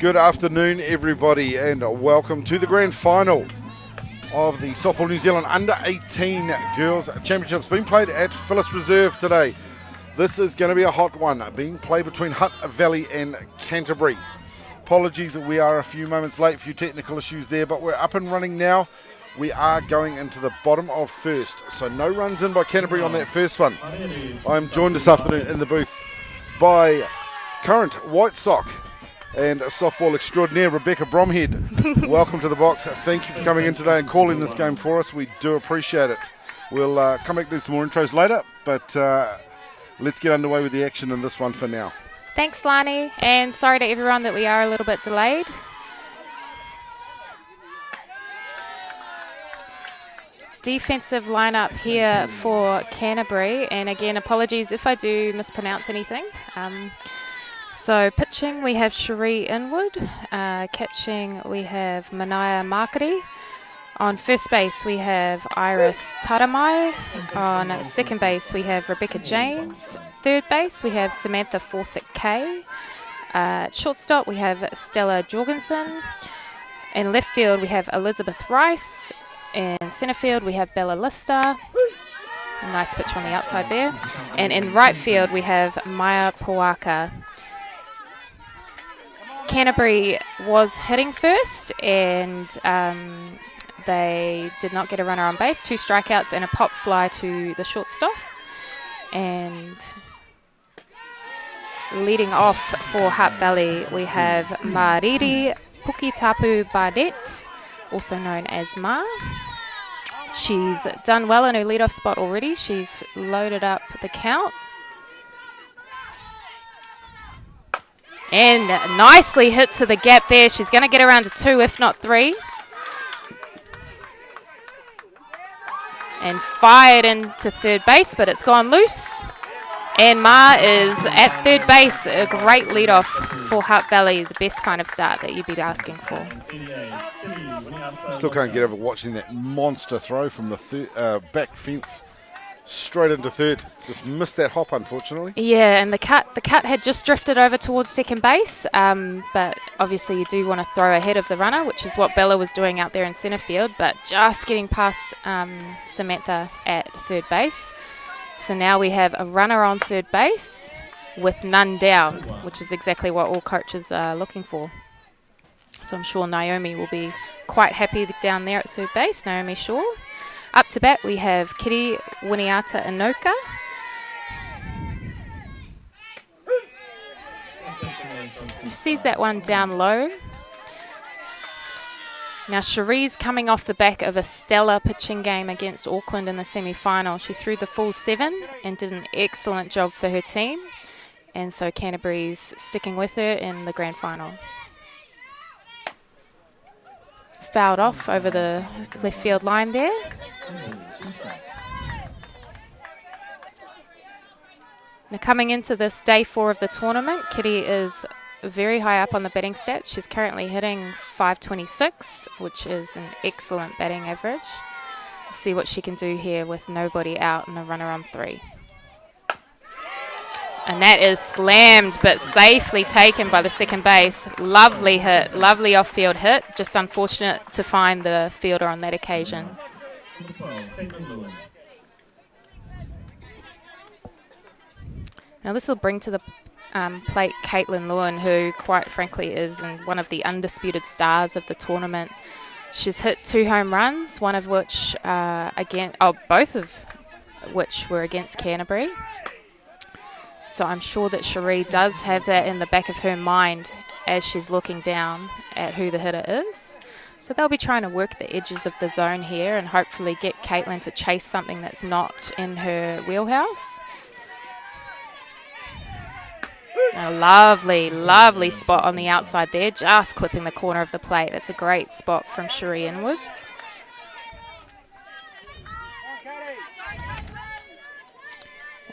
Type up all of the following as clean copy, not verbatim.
Good afternoon, everybody, and welcome to the grand final of the Softball New Zealand Under-18 Girls Championships being played at Phyllis Reserve today. This is going to be a hot one, being played between Hutt Valley and Canterbury. Apologies, we are a few moments late, a few technical issues there, but we're up and running now. We are going into the bottom of first, so no runs in by Canterbury on that first one. I'm joined this afternoon in the booth by current White Sox and softball extraordinaire Rebecca Bromhead. Welcome to the box. Thank you for coming in today and calling this game for us. We do appreciate it. We'll come back to do some more intros later, but let's get underway with the action in this one for now. Thanks, Lani, and sorry to everyone that we are a little bit delayed. Defensive lineup here for Canterbury, and again, apologies if I do mispronounce anything. So pitching, we have Cherie Inwood. Catching, we have Manaya Markari. On first base, we have Iris Taramai. On second base, we have Rebecca James. Third base, we have Samantha Fawcett-Kay. Shortstop, we have Stella Jorgensen. In left field, we have Elizabeth Rice. In centre field, we have Bella Lister. A nice pitch on the outside there. And in right field, we have Maya Pawaka. Canterbury was hitting first, and they did not get a runner on base. 2 strikeouts and a pop fly to the shortstop. And leading off for Hutt Valley, we have Mariri Pukitapu Barnett, also known as Ma. She's done well in her leadoff spot already. She's loaded up the count. And nicely hit to the gap there. She's going to get around to 2, if not 3. And fired into third base, but it's gone loose. And Ma is at third base. A great leadoff for Hutt Valley, the best kind of start that you'd be asking for. Still can't get over watching that monster throw from the back fence straight into third. Just missed that hop, unfortunately. Yeah, and the cut had just drifted over towards second base, but obviously you do want to throw ahead of the runner, which is what Bella was doing out there in centre field, but just getting past Samantha at third base. So now we have a runner on third base with none down, which is exactly what all coaches are looking for. So I'm sure Naomi will be quite happy down there at third base, Naomi Shaw. Up to bat, we have Kiri Winiata Inoka. She sees that one down low. Now, Cherie's coming off the back of a stellar pitching game against Auckland in the semi-final. She threw the full 7 and did an excellent job for her team. And so Canterbury's sticking with her in the grand final. Fouled off over the left field line there. Now coming into this day 4 of the tournament, Kitty is very high up on the batting stats. She's currently hitting .526, which is an excellent batting average. We'll see what she can do here with nobody out and a runner on 3. And that is slammed, but safely taken by the second base. Lovely hit, lovely off-field hit. Just unfortunate to find the fielder on that occasion. Now this will bring to the plate Caitlin Lewin, who quite frankly is one of the undisputed stars of the tournament. She's hit 2 home runs, one of which both of which were against Canterbury. So I'm sure that Cherie does have that in the back of her mind as she's looking down at who the hitter is. So they'll be trying to work the edges of the zone here and hopefully get Caitlin to chase something that's not in her wheelhouse. A lovely, lovely spot on the outside there, just clipping the corner of the plate. That's a great spot from Cherie Inwood.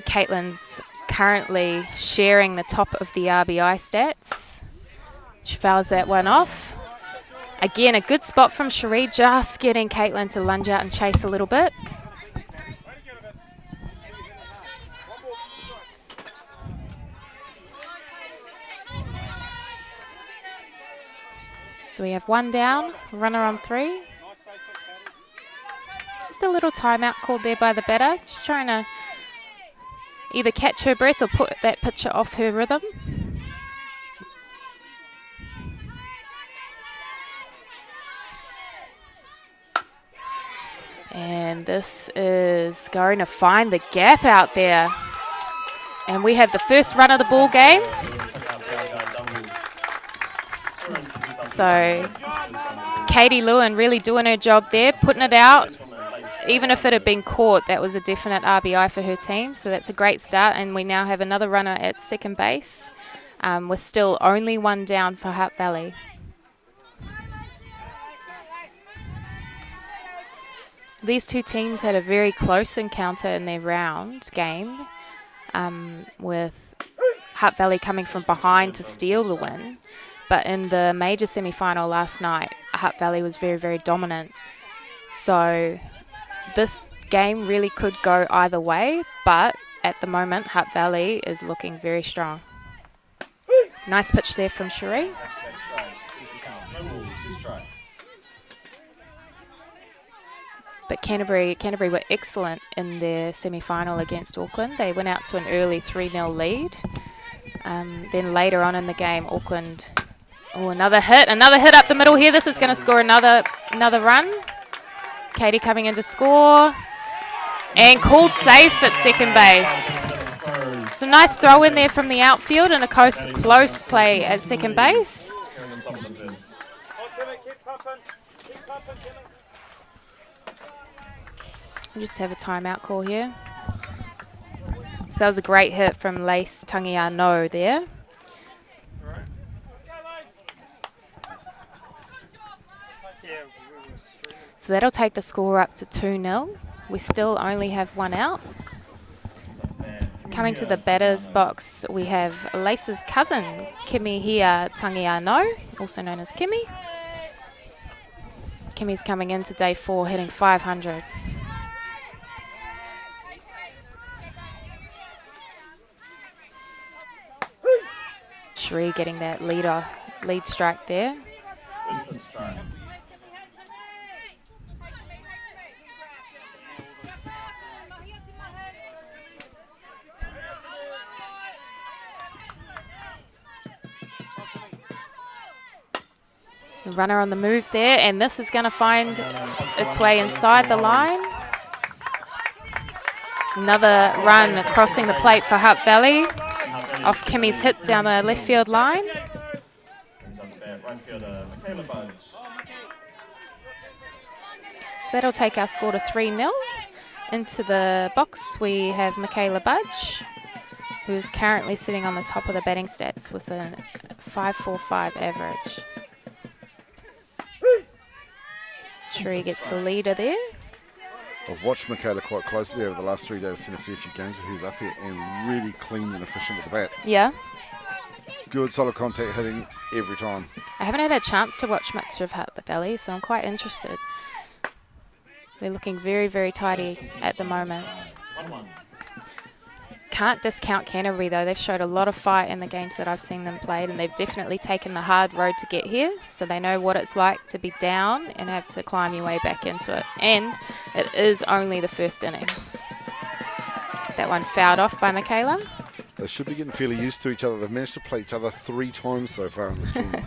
Caitlin's currently sharing the top of the RBI stats. She fouls that one off. Again, a good spot from Cherie, just getting Caitlin to lunge out and chase a little bit. So we have 1 down, runner on 3. Just a little timeout called there by the batter, just trying to either catch her breath or put that pitcher off her rhythm. And this is going to find the gap out there. And we have the first run of the ball game. So Katie Lewin really doing her job there, putting it out. Even if it had been caught, that was a definite RBI for her team. So that's a great start. And we now have another runner at second base with still only 1 down for Hutt Valley. These two teams had a very close encounter in their round game, with Hutt Valley coming from behind to steal the win. But in the major semi-final last night, Hutt Valley was very, very dominant. So this game really could go either way, but at the moment, Hutt Valley is looking very strong. Nice pitch there from Cherie. But Canterbury were excellent in their semi-final against Auckland. They went out to an early 3-0 lead. Then later on in the game, Auckland... Oh, another hit up the middle here. This is going to score another run. Katie coming in to score. And called safe at second base. So nice throw in there from the outfield and a close play at second base. We'll just have a timeout call here. So that was a great hit from Lace Tangiano there. So that'll take the score up to 2-0. We still only have 1 out. Coming to the batter's box, we have Lace's cousin, Kimihia Tangiano, also known as Kimmy. Kimmy's coming into day 4, hitting 500. Cherie getting that lead strike there. The runner on the move there, and this is going to find its way inside the line. Another run crossing the plate for Hutt Valley. Off Kimmy's hit down the left field line. So that'll take our score to 3-0. Into the box we have Michaela Budge, who's currently sitting on the top of the batting stats with a 5.45 average. Cherie gets the leader there. I've watched Michaela quite closely over the last 3 days, seen a fair few games of who's up here and really clean and efficient with the bat. Yeah. Good solid contact hitting every time. I haven't had a chance to watch much of Hutt Valley, so I'm quite interested. They're looking very, very tidy at the moment. Can't discount Canterbury though. They've showed a lot of fight in the games that I've seen them played, and they've definitely taken the hard road to get here. So they know what it's like to be down and have to climb your way back into it. And it is only the first inning. That one fouled off by Michaela. They should be getting fairly used to each other. They've managed to play each other 3 times so far in this tournament.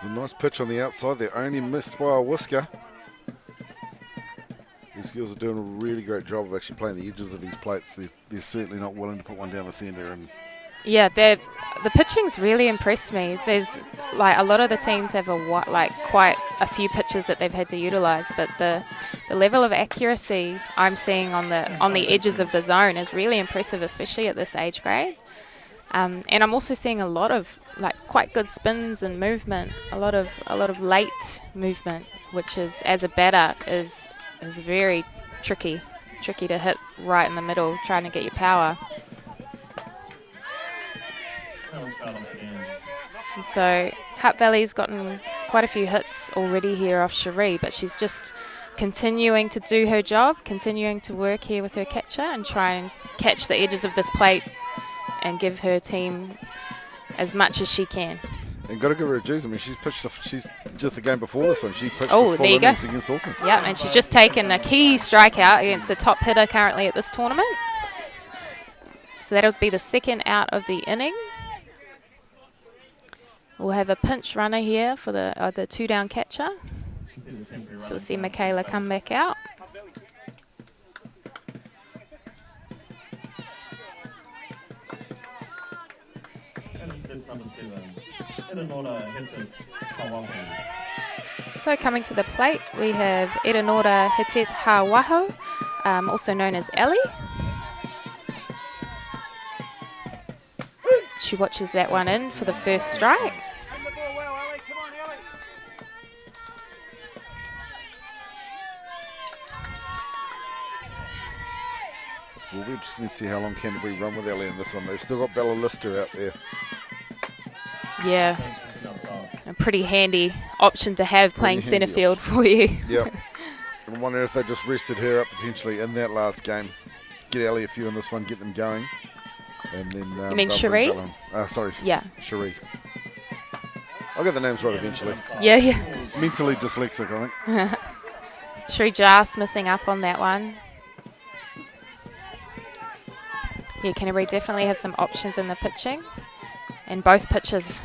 A nice pitch on the outside. They're only missed by a whisker. These girls are doing a really great job of actually playing the edges of these plates. They're certainly not willing to put one down the centre. And yeah, the pitching's really impressed me. There's like a lot of the teams have quite a few pitches that they've had to utilise, but the level of accuracy I'm seeing on the edges of the zone is really impressive, especially at this age grade. And I'm also seeing a lot of quite good spins and movement, a lot of late movement, which is, as a batter, is very tricky to hit right in the middle, trying to get your power. And so Hutt Valley's gotten quite a few hits already here off Cherie, but she's just continuing to do her job, continuing to work here with her catcher and try and catch the edges of this plate and give her team as much as she can. And got to give her a dues. I mean, she's just the game before this one. She pitched Oh, a full there you go. innings against Auckland. Yeah, and she's just taken a key strikeout against the top hitter currently at this tournament. So that'll be the second out of the inning. We'll have a pinch runner here for the two-down catcher. So we'll see Michaela come back out. So coming to the plate, we have Eranora Hitet Hawaho, also known as Ellie. She watches that one in for the first strike. We'll be interested to see how long Canterbury run with Ellie in this one. They've still got Bella Lister out there. Yeah, a pretty handy option to have playing centre field for you. Yep. I'm wondering if they just rested her up potentially in that last game. Get Ellie a few in this one, get them going. And then, you mean Cherie? Sorry. Yeah. Cherie. I'll get the names right eventually. Yeah. Mentally dyslexic, I think. Cherie just missing up on that one. Yeah, Canterbury definitely have some options in the pitching. And both pitchers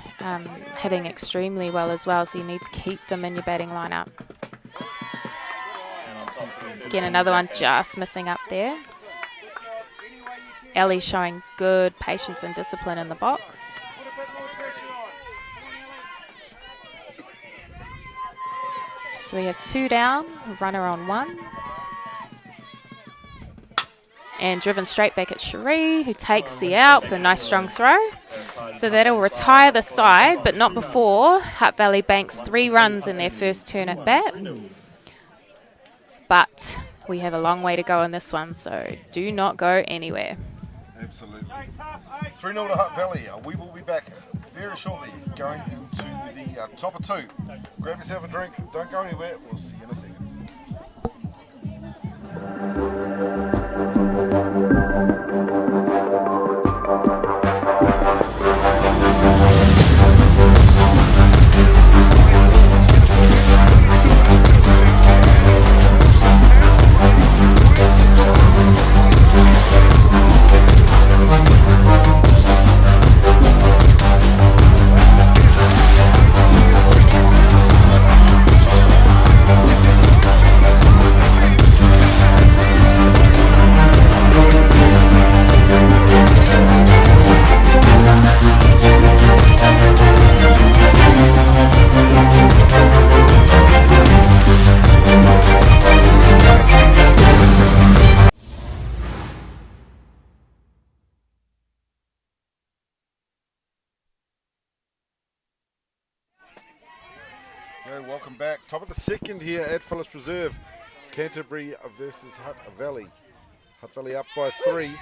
hitting extremely well as well, so you need to keep them in your batting lineup. Again, another one just missing up there. Ellie showing good patience and discipline in the box. So we have two down, runner on one. And driven straight back at Cherie, who takes the out with a nice strong throw. So that'll retire the side, but not before Hutt Valley banks 3 runs in their first turn at bat. But we have a long way to go in this one, so do not go anywhere. Absolutely. 3-0 to Hutt Valley. We will be back very shortly going into the top of 2. Grab yourself a drink. Don't go anywhere. We'll see you in a second. Okay, welcome back. Top of the second here at Phyllis Reserve. Canterbury versus Hutt Valley. Hutt Valley up by 3. And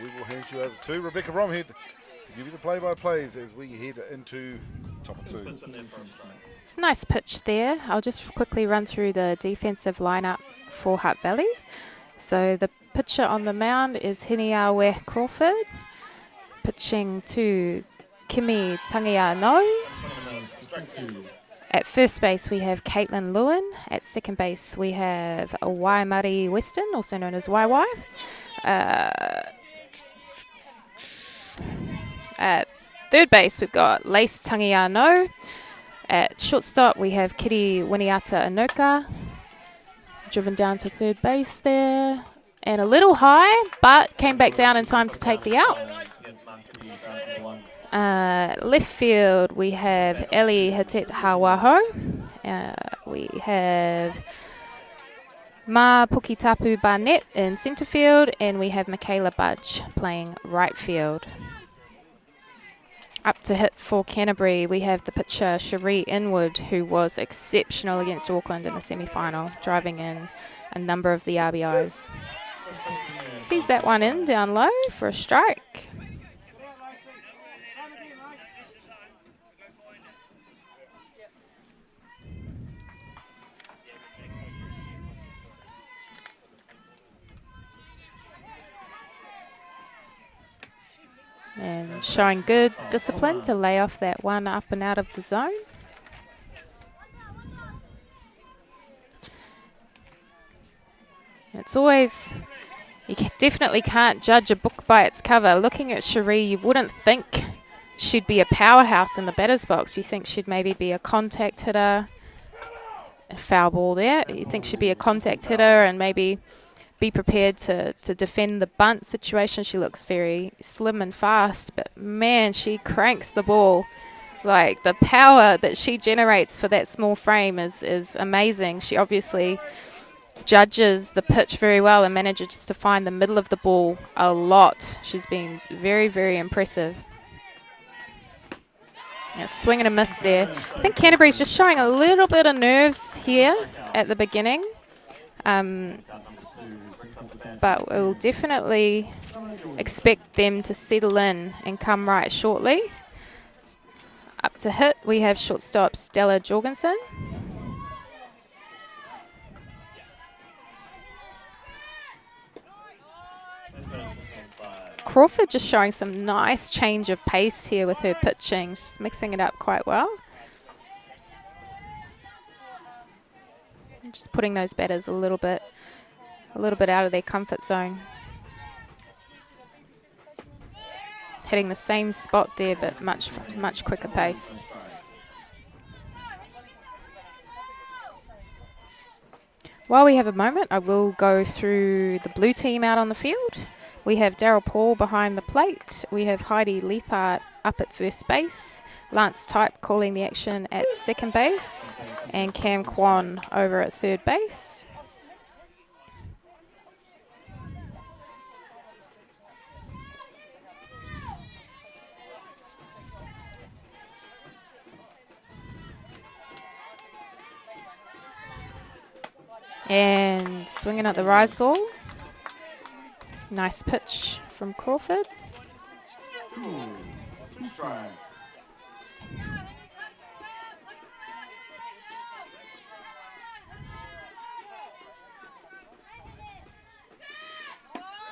we will hand you over to Rebecca Romhead to give you the play-by-plays as we head into top of 2. It's a nice pitch there. I'll just quickly run through the defensive lineup for Hutt Valley. So the pitcher on the mound is Hiniawe Crawford. Pitching to Kimi Tangiano. At first base, we have Caitlin Lewin. At second base, we have Waimari Weston, also known as YY. At third base, we've got Lace Tangiano. At shortstop, we have Kiri Winiata Anoka. Driven down to third base there. And a little high, but came back down in time to take the out. Left field, we have Ellie Hitet Hawaho. We have Ma Pukitapu Barnett in centre field, and we have Michaela Budge playing right field. Up to hit for Canterbury, we have the pitcher Cherie Inwood, who was exceptional against Auckland in the semi-final, driving in a number of the RBIs. Sees that one in down low for a strike. And showing good discipline to lay off that one up and out of the zone. It's always, you definitely can't judge a book by its cover. Looking at Cherie, you wouldn't think she'd be a powerhouse in the batter's box. You think she'd maybe be a contact hitter. A foul ball there. You think she'd be a contact hitter and maybe be prepared to defend the bunt situation. She looks very slim and fast, but man, she cranks the ball. Like, the power that she generates for that small frame is amazing. She obviously judges the pitch very well and manages to find the middle of the ball a lot. She's been very, very impressive. Yeah, swing and a miss there. I think Canterbury's just showing a little bit of nerves here at the beginning. But we'll definitely expect them to settle in and come right shortly. Up to hit, we have shortstop Stella Jorgensen. Crawford just showing some nice change of pace here with her pitching. She's mixing it up quite well. Just putting those batters a little bit out of their comfort zone. Hitting the same spot there, but much quicker pace. While we have a moment, I will go through the blue team out on the field. We have Daryl Paul behind the plate. We have Heidi Leithart up at first base. Lance Type calling the action at second base. And Cam Kwan over at third base. And swinging at the rise ball. Nice pitch from Crawford.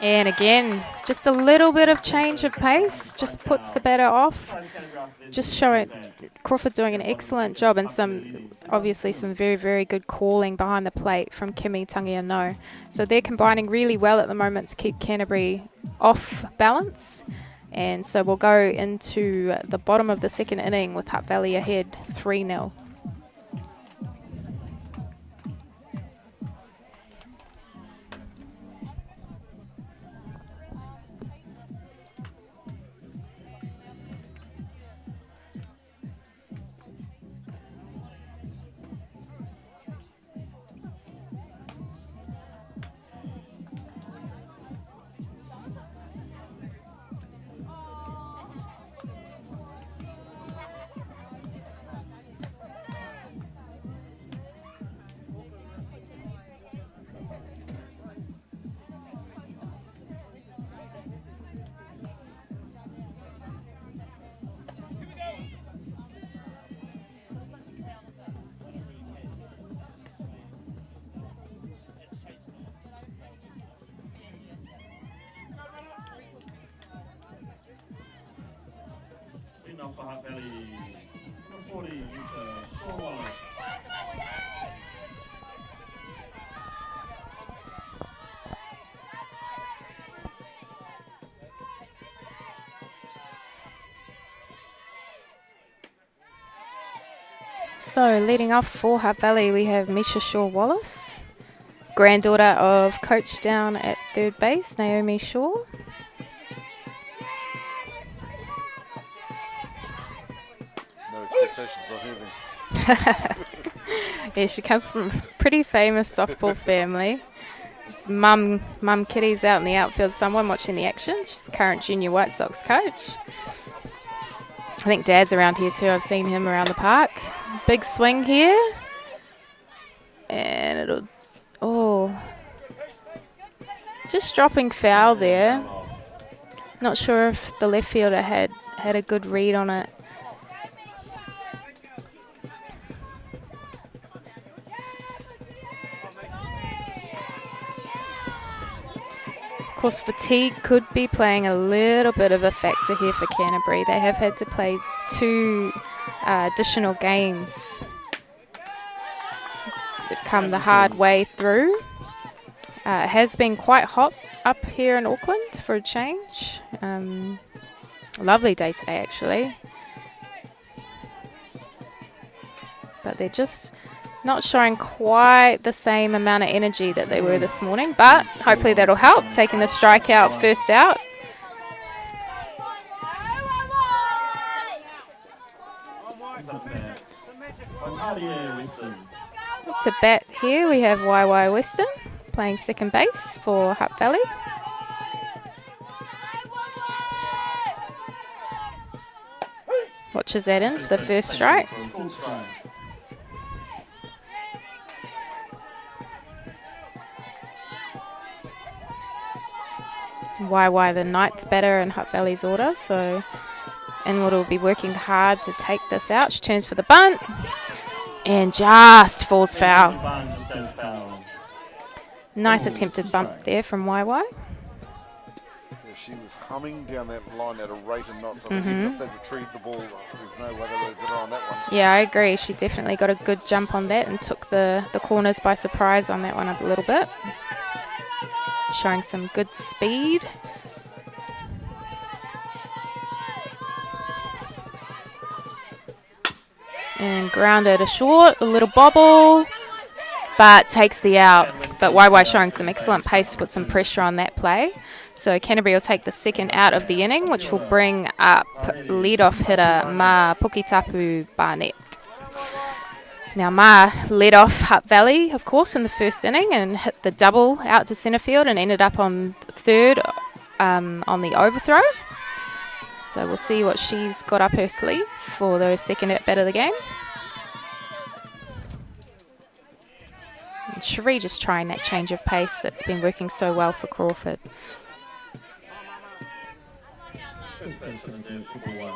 And again, just a little bit of change of pace, just puts the batter off. Just showing Crawford doing an excellent job, and obviously some very, very good calling behind the plate from Kimi Tangiano. So they're combining really well at the moment to keep Canterbury off balance. And so we'll go into the bottom of the second inning with Hutt Valley ahead 3-0. For Hutt Valley, number 40 is Shaw Wallace. So leading off for Hutt Valley, we have Misha Shaw Wallace, granddaughter of coach down at third base, Naomi Shaw. Expectations of anything. Yeah, she comes from a pretty famous softball family. Just mum Kitty's out in the outfield, someone watching the action. She's the current junior White Sox coach. I think Dad's around here too. I've seen him around the park. Big swing here. And just dropping foul there. Not sure if the left fielder had had a good read on it. Of course, fatigue could be playing a little bit of a factor here for Canterbury. They have had to play 2 additional games. They've come the hard way through. It has been quite hot up here in Auckland for a change. Lovely day today, actually. But they're just not showing quite the same amount of energy that they were this morning. But hopefully that'll help, taking the strikeout first out. To bat here, we have YY Western playing second base for Hutt Valley. Watches that in for the first strike. YY the 9th batter in Hutt Valley's order, so Inwood will be working hard to take this out. She turns for the bunt and just falls foul. Nice attempted bump there from YY. Yeah, she was humming down that line at a rate of knots. I think even if they retrieved the ball, there's no way they would have got on that one. Yeah, I agree. She definitely got a good jump on that and took the corners by surprise on that one a little bit. Showing some good speed. And grounded a short, a little bobble, but takes the out. But YY showing some excellent pace to put some pressure on that play. So Canterbury will take the second out of the inning, which will bring up leadoff hitter Ma Pukitapu Barnett. Now Ma led off Hutt Valley, of course, in the first inning and hit the double out to centre field and ended up on third on the overthrow. So we'll see what she's got up her sleeve for the second at bat of the game. And Cherie just trying that change of pace that's been working so well for Crawford. First pitch and then people one.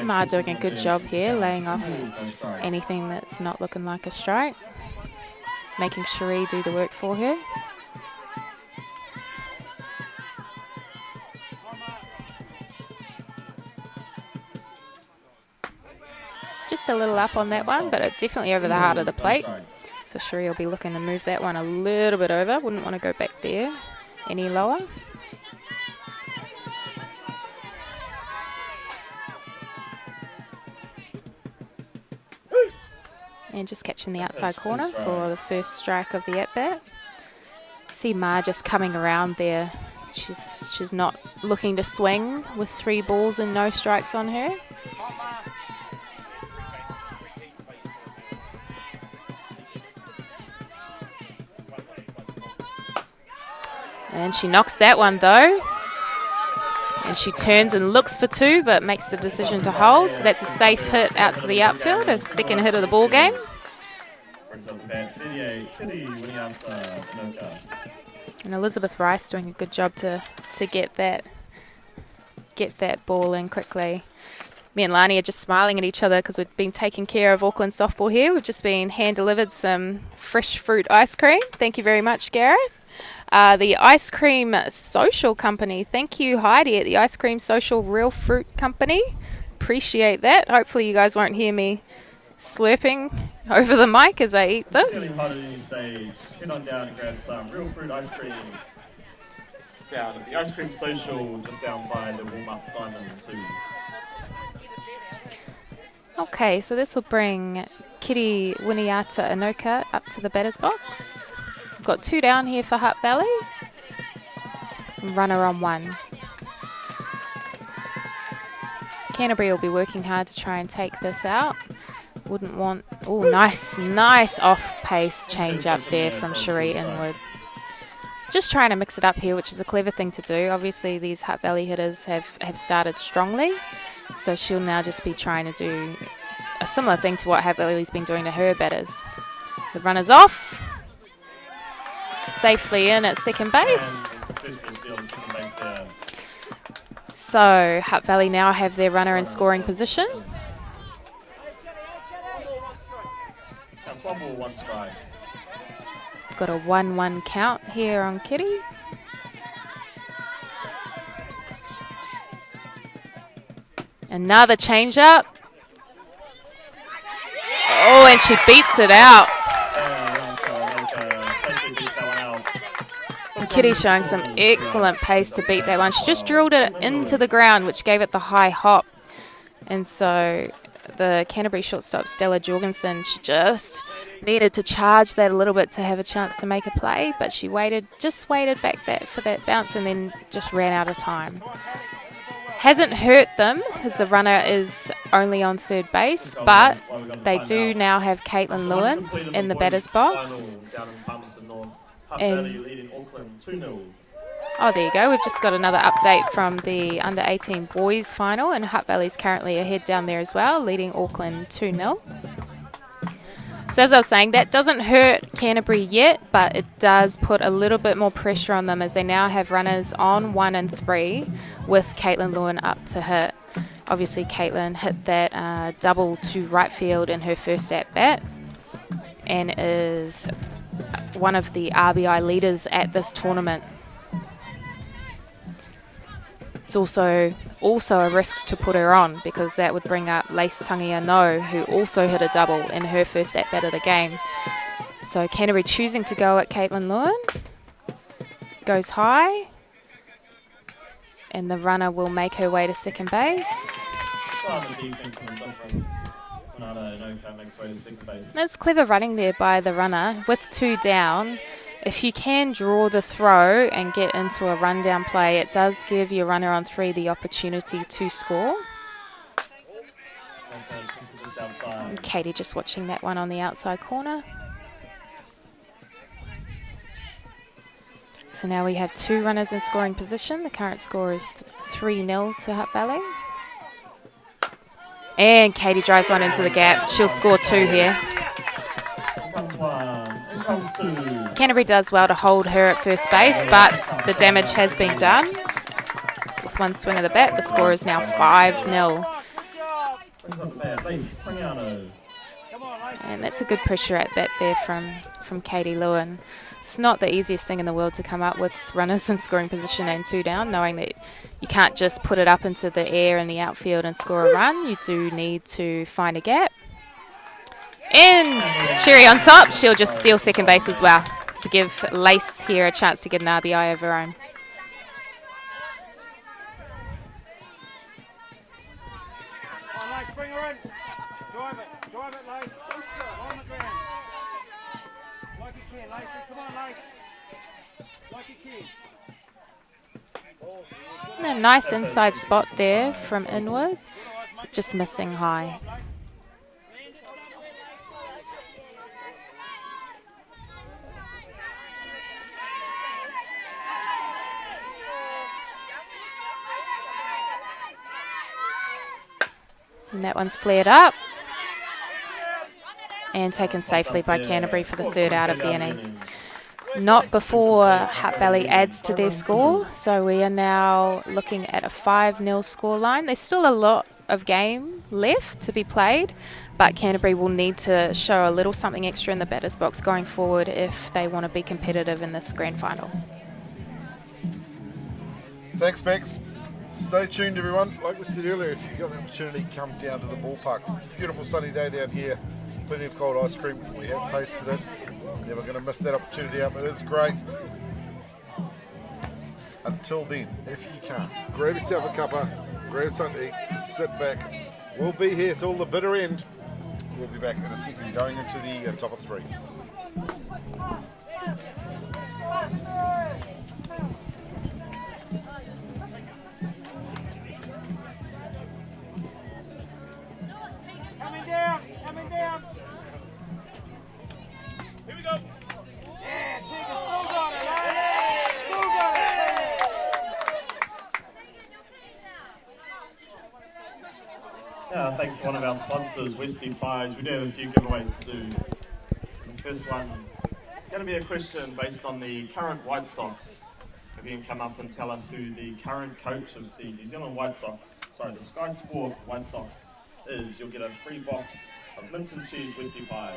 Ma doing a good job here, laying off anything that's not looking like a strike. Making Cherie do the work for her. Just a little up on that one, but definitely over the heart of the plate. So Cherie will be looking to move that one a little bit over. Wouldn't want to go back there any lower. And just catching the outside corner for the first strike of the at-bat. See Ma just coming around there. She's not looking to swing with 3 balls and no strikes on her. And she knocks that one though. And she turns and looks for 2, but makes the decision to hold. So that's a safe hit out to the outfield, a second hit of the ball game. And Elizabeth Rice doing a good job to get that ball in quickly. Me and Lani are just smiling at each other because we've been taking care of Auckland softball here. We've just been hand-delivered some fresh fruit ice cream. Thank you very much, Gareth. The Ice Cream Social Company. Thank you, Heidi, at the Ice Cream Social Real Fruit Company. Appreciate that. Hopefully you guys won't hear me slurping over the mic as I eat this. Head on down and grab some real fruit ice cream down at the Ice Cream Social, just down by the warm-up diamond too. Okay, so this will bring Kitty Winiata Anoka up to the batter's box. Got 2 down here for Hutt Valley. Runner on 1. Canterbury will be working hard to try and take this out. Wouldn't want... Oh, nice off-pace change up there from Cherie Inwood. Just trying to mix it up here, which is a clever thing to do. Obviously, these Hutt Valley hitters have started strongly. So she'll now just be trying to do a similar thing to what Hutt Valley's been doing to her batters. The runner's off. Safely in at second base. So Hutt Valley now have their runner in scoring position. Counts 1 ball, 1 strike. We've got a 1-1 count here on Kitty. Another change up. Oh, and she beats it out. And Kitty's showing some excellent pace to beat that one. She just drilled it into the ground, which gave it the high hop. And so the Canterbury shortstop, Stella Jorgensen, she just needed to charge that a little bit to have a chance to make a play, but she just waited back for that bounce and then just ran out of time. Hasn't hurt them as the runner is only on third base, but they do now have Caitlin Lewin in the batter's box. And oh, there you go. We've just got another update from the under-18 boys final, and Hutt Valley's currently ahead down there as well, leading Auckland 2-0. So as I was saying, that doesn't hurt Canterbury yet, but it does put a little bit more pressure on them as they now have runners on 1 and 3 with Caitlin Lewin up to hit. Obviously, Caitlin hit that double to right field in her first at-bat and is one of the RBI leaders at this tournament. It's also a risk to put her on because that would bring up Lace Tangiano, who also hit a double in her first at-bat of the game. So Canterbury choosing to go at Caitlin Lewin. Goes high. And the runner will make her way to second base. That's clever running there by the runner. With 2 down, if you can draw the throw and get into a rundown play, it does give your runner on 3 the opportunity to score. And Katie just watching that one on the outside corner. So now we have 2 runners in scoring position. The current score is 3-0 to Hutt Valley. And Katie drives one into the gap. She'll score 2 here. Canterbury does well to hold her at first base, but the damage has been done. With 1 swing of the bat, the score is now 5-0. And that's a good pressure at bat there from Katie Lewin. It's not the easiest thing in the world to come up with runners in scoring position and 2 down, knowing that you can't just put it up into the air in the outfield and score a run. You do need to find a gap. And cherry on top, she'll just steal second base as well to give Lace here a chance to get an RBI of her own. Bring her in. Drive it, Lace. On the ground. Like you can, Lace. Come on, Lace. Like you can. And a nice inside spot there from Inwood, just missing high. And that one's flared up and taken safely by Canterbury for the 3rd out of the inning. Not before Hutt Valley adds to their score, so we are now looking at a 5-0 scoreline. There's still a lot of game left to be played, but Canterbury will need to show a little something extra in the batter's box going forward if they want to be competitive in this grand final. Thanks, Max. Stay tuned, everyone. Like we said earlier, if you've got the opportunity, come down to the ballpark. It's a beautiful sunny day down here. Plenty of cold ice cream. We have tasted it. Never going to miss that opportunity up. It is great. Until then, if you can't, grab yourself a cuppa, grab something to eat, sit back. We'll be here till the bitter end. We'll be back in a second going into the top of 3. Coming down. Here we go. Yeah, take it. Still got it, right? Still got it. Thanks to one of our sponsors, Westie Pies. We do have a few giveaways to do. First one, it's going to be a question based on the current White Sox. If you can come up and tell us who the current coach of the New Zealand White Sox, sorry, the Sky Sport White Sox is, you'll get a free box of mince and cheese Westie pies.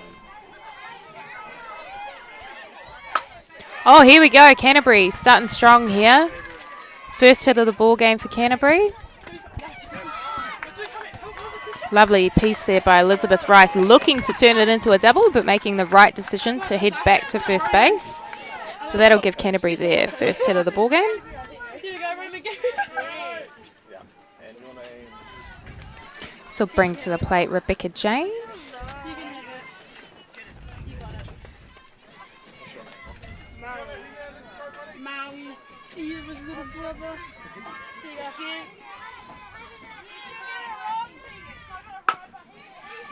Oh, here we go. Canterbury starting strong here. First hit of the ball game for Canterbury. Lovely piece there by Elizabeth Rice, looking to turn it into a double, but making the right decision to head back to first base. So that'll give Canterbury their first hit of the ball game. So bring to the plate Rebecca James.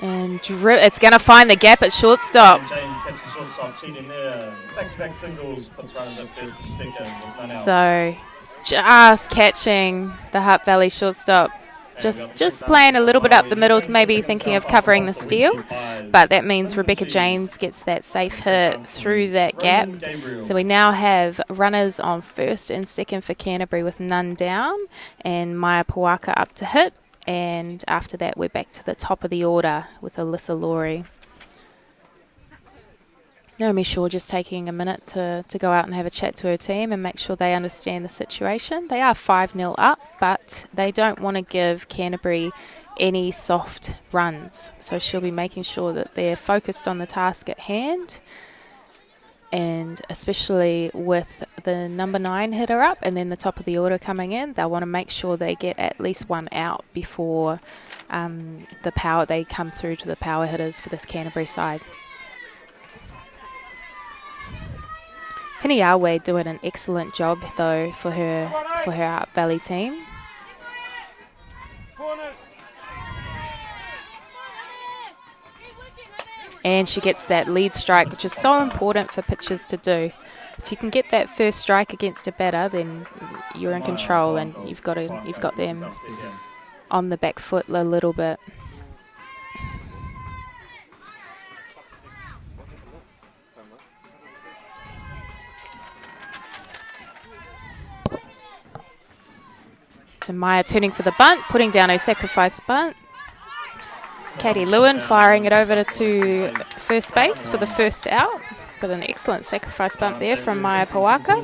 And it's going to find the gap at shortstop. James catches shortstop, cheating there. Back-to-back singles, puts runners at first and second. With none out. So just catching the Hutt Valley shortstop. Just playing a little bit up the middle, maybe thinking of covering the steal. But that means Rebecca James gets that safe hit through that gap. So we now have runners on first and second for Canterbury with none down. And Maya Pawaka up to hit. And after that, we're back to the top of the order with Alyssa Laurie. Naomi Shaw just taking a minute to go out and have a chat to her team and make sure they understand the situation. They are 5-0 up, but they don't want to give Canterbury any soft runs. So she'll be making sure that they're focused on the task at hand. And especially with the number 9 hitter up and then the top of the order coming in, they'll want to make sure they get at least one out before they come through to the power hitters for this Canterbury side. Hiniawe doing an excellent job though for her Hutt Valley team. And she gets that lead strike, which is so important for pitchers to do. If you can get that first strike against a batter, then you're in control, and you've got them on the back foot a little bit. So Maya turning for the bunt, putting down her sacrifice bunt. Katie Lewin firing it over to first base for the first out. But an excellent sacrifice bunt there from Maya Pawaka.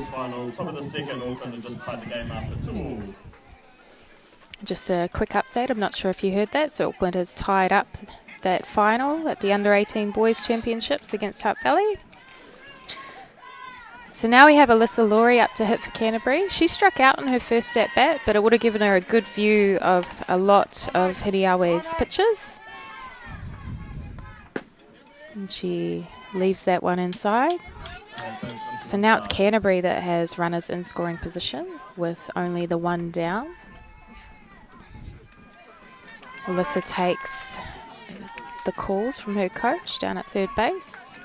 Just a quick update. I'm not sure if you heard that. So Auckland has tied up that final at the Under-18 Boys Championships against Hutt Valley. So now we have Alyssa Laurie up to hit for Canterbury. She struck out in her first at-bat, but it would have given her a good view of a lot of Hiriawe's pitches. And she leaves that one inside. So now it's Canterbury that has runners in scoring position with only the one down. Alyssa takes the calls from her coach down at third base.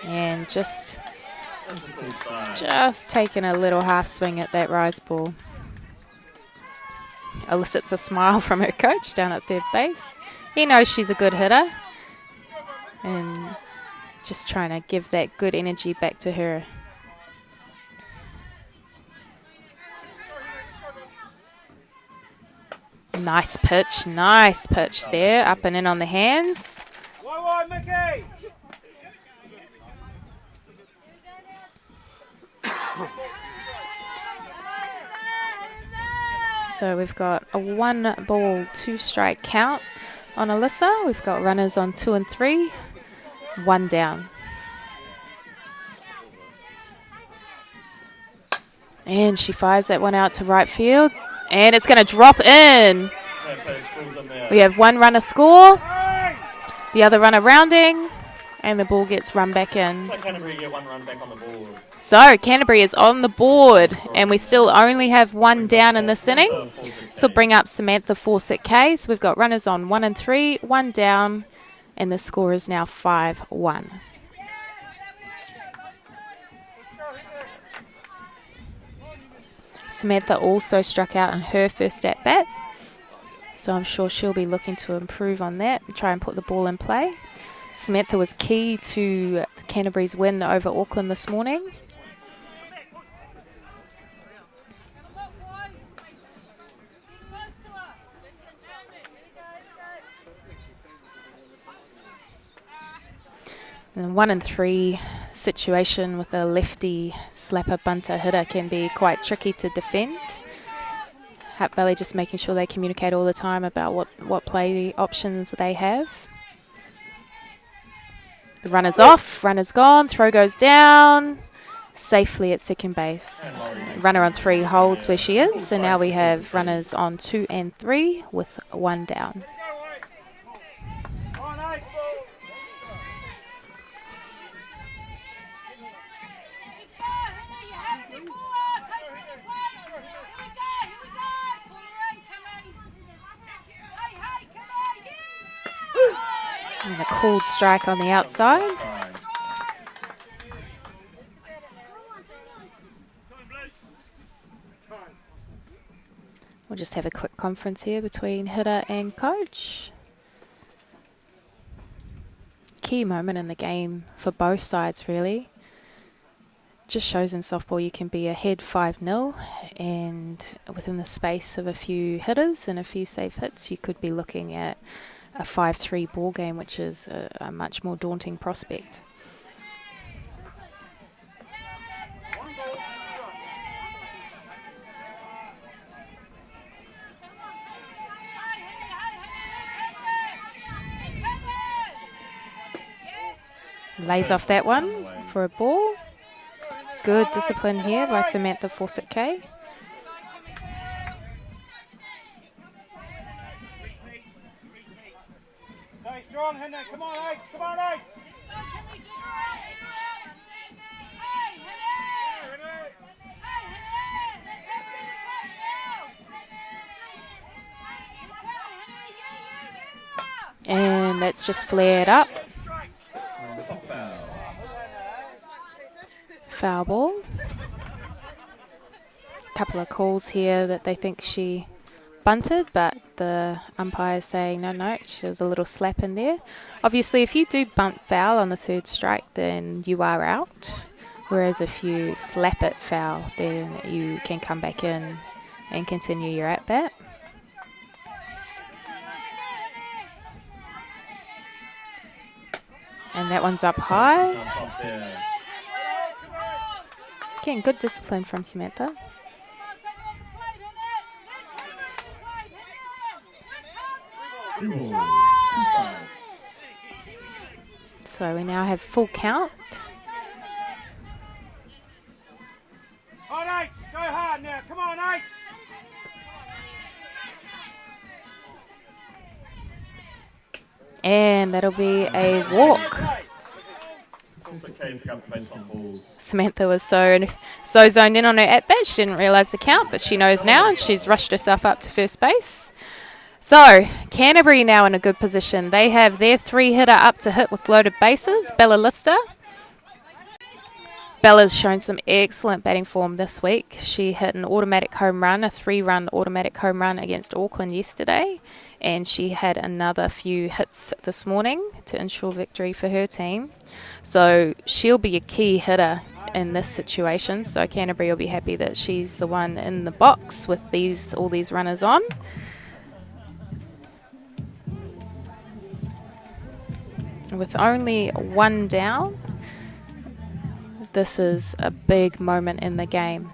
And just taking a little half swing at that rise ball. Elicits a smile from her coach down at third base. He knows she's a good hitter. And just trying to give that good energy back to her. Nice pitch there. Up and in on the hands. Mickey! So we've got a 1-ball, 2-strike count on Alyssa. We've got runners on 2 and 3, 1 down. And she fires that one out to right field. And it's going to drop in. We have one runner score, the other runner rounding, and the ball gets run back in. So Canterbury get one run back on the board. So Canterbury is on the board, and we still only have one down in this inning. So bring up Samantha Fawcett-Kay. So we've got runners on 1 and 3, 1 down, and the score is now 5-1. Samantha also struck out in her first at-bat. So I'm sure she'll be looking to improve on that and try and put the ball in play. Samantha was key to Canterbury's win over Auckland this morning. And 1 in 3 situation with a lefty slapper bunter hitter can be quite tricky to defend. Hutt Valley just making sure they communicate all the time about what play options they have. The runner's off, runner's gone, throw goes down, safely at second base. Runner on 3 holds where she is, and now we have runners on 2 and 3 with 1 down. And a called strike on the outside. We'll just have a quick conference here between hitter and coach. Key moment in the game for both sides, really. Just shows in softball you can be ahead 5-0, and within the space of a few hitters and a few safe hits, you could be looking at a 5-3 ball game, which is a much more daunting prospect. Lays off that one for a ball. Good discipline here by Samantha Fawcett-Kay. Stay strong, Henry. Come on, Alex. Come on, Alex. And that's just flared up. Foul ball. A couple of calls here that they think she bunted, but the umpire's saying no, there's a little slap in there. Obviously, if you do bunt foul on the 3rd strike, then you are out. Whereas if you slap it foul, then you can come back in and continue your at-bat. And that one's up high. Again, good discipline from Samantha. So we now have full count. All right, go hard now. Come on, Alex. And that'll be a walk. Also key to pick up the base on balls. Samantha was so zoned in on her at-bat, she didn't realise the count, but she knows now, and she's rushed herself up to first base. So, Canterbury now in a good position. They have their 3-hitter up to hit with loaded bases, Bella Lister. Bella's shown some excellent batting form this week. She hit an automatic home run, a 3-run automatic home run against Auckland yesterday, and she had another few hits this morning to ensure victory for her team. So she'll be a key hitter in this situation, so Canterbury will be happy that she's the one in the box with all these runners on. With only 1 down, this is a big moment in the game.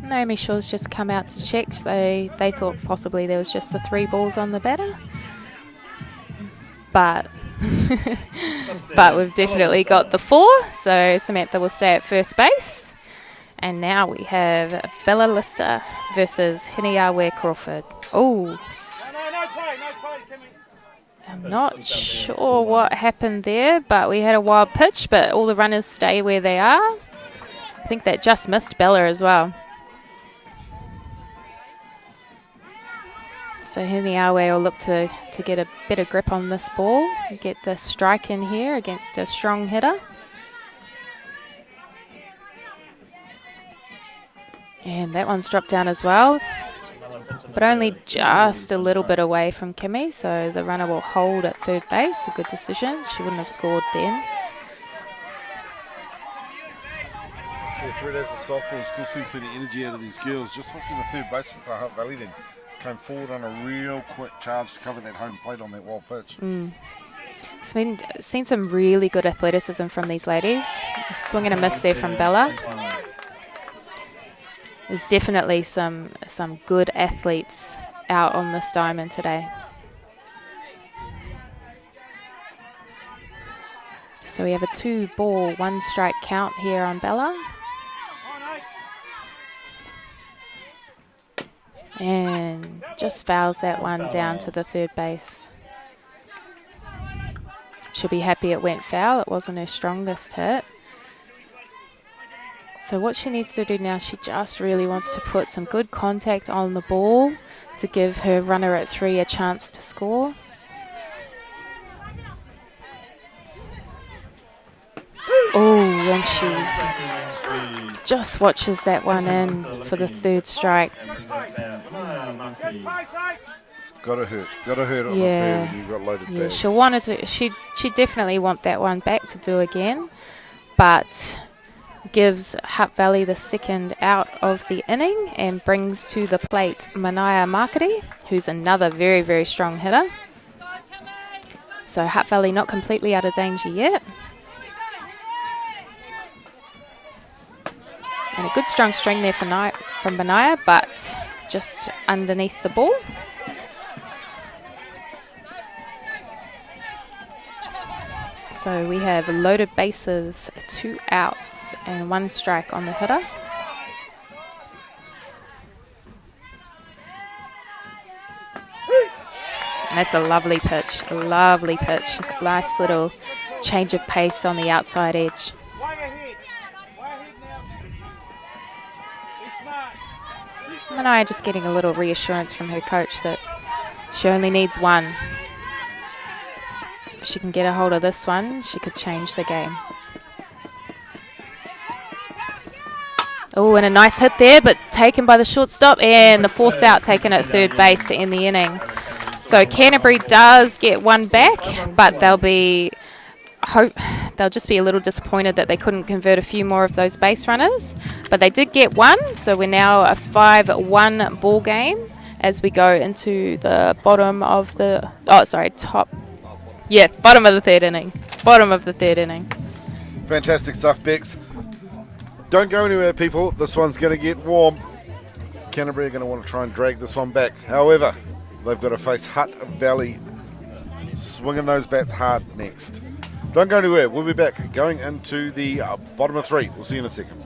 Naomi Shaw's just come out to check. They thought possibly there was just the 3 balls on the batter. But we've definitely got the 4, so Samantha will stay at first base. And now we have Bella Lister versus Hineawe Crawford. Oh, No play, Kimmy. I'm not sure what happened there, but we had a wild pitch, but all the runners stay where they are. think that just missed Bella as well. So Hiniawe will look to get a better grip on this ball, get the strike in here against a strong hitter. And that one's dropped down as well, but only just a little bit away from Kimmy, so the runner will hold at third base. A good decision. She wouldn't have scored then. Yeah, Fred, as a softball, still seeing plenty of energy out of these girls. Just watching the third baseman for Hutt Valley then came forward on a real quick charge to cover that home plate on that wild pitch. So seen some really good athleticism from these ladies. A swing and a miss there from Bella. There's definitely some good athletes out on this diamond today. So we have a 2-ball, 1-strike count here on Bella. And just fouls that one down to the third base. She'll be happy it went foul. It wasn't her strongest hit. So what she needs to do now, she just really wants to put some good contact on the ball to give her runner at 3 a chance to score. Oh, and she just watches that one in for the 3rd strike. Got to hurt on the third when you've got loaded bags. She'll want to. She definitely want that one back to do again, but gives Hutt Valley the 2nd out of the inning and brings to the plate Manaya Marketi, who's another very, very strong hitter. So Hutt Valley not completely out of danger yet. And a good strong string there from Manaya, but just underneath the ball. So we have loaded bases, 2 outs and 1 strike on the hitter. That's a lovely pitch, Nice little change of pace on the outside edge. Manaya just getting a little reassurance from her coach that she only needs 1. If she can get a hold of this one, she could change the game. Oh, and a nice hit there, but taken by the shortstop, and the force out taken at third base to end the inning. So Canterbury does get 1 back, but they'll just be a little disappointed that they couldn't convert a few more of those base runners. But they did get 1, so we're now a 5-1 ball game as we go into the bottom of the bottom of the third inning. Fantastic stuff, Bex. Don't go anywhere, people. This one's going to get warm. Canterbury are going to want to try and drag this one back. However, they've got to face Hutt Valley swinging those bats hard next. Don't go anywhere. We'll be back going into the bottom of 3. We'll see you in a second.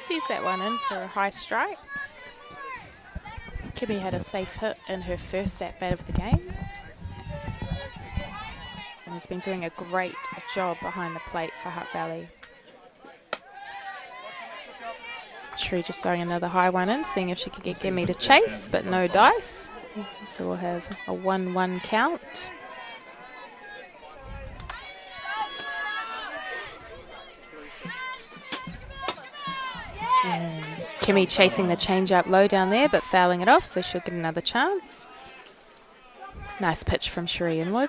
Sees that one in for a high strike. Kimmy had a safe hit in her first at-bat of the game and has been doing a great job behind the plate for Hutt Valley. Sheree just throwing another high one in, seeing if she could get Gimme to chase, but no dice. So we'll have a 1-1 count. And Kimmy chasing the change up low down there, but fouling it off, so she'll get another chance. Nice pitch from Sheree Inwood.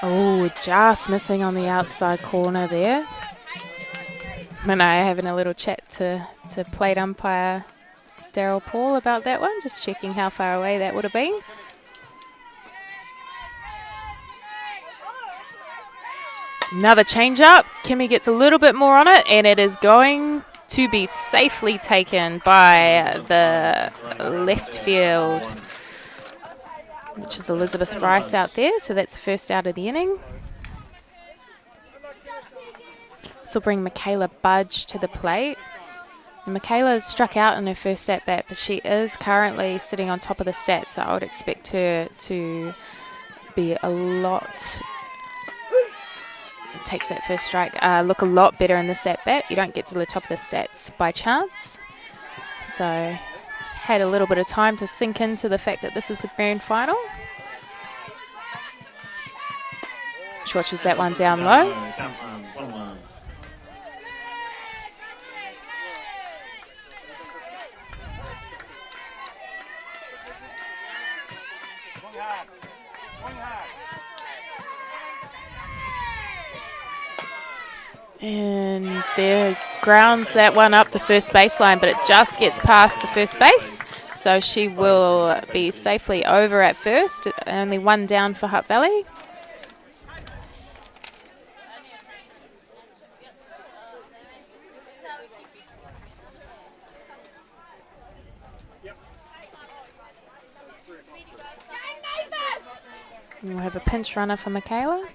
Oh, just missing on the outside corner there. Manaia having a little chat to plate umpire Daryl Paul about that one, just checking how far away that would have been. Another change up. Kimmy gets a little bit more on it, and it is going to be safely taken by the left field, which is Elizabeth Rice out there. So that's first out of the inning. This will bring Michaela Budge to the plate. Michaela struck out in her first at-bat, but she is currently sitting on top of the stats, so I would expect her to be a lot... Takes that first strike. Look a lot better in this at-bat. You don't get to the top of the stats by chance. So had a little bit of time to sink into the fact that this is the grand final. She watches that one down low. And there grounds that one up the first baseline, but it just gets past the first base. So she will be safely over at first. Only one down for Hutt Valley. And we'll have a pinch runner for Michaela.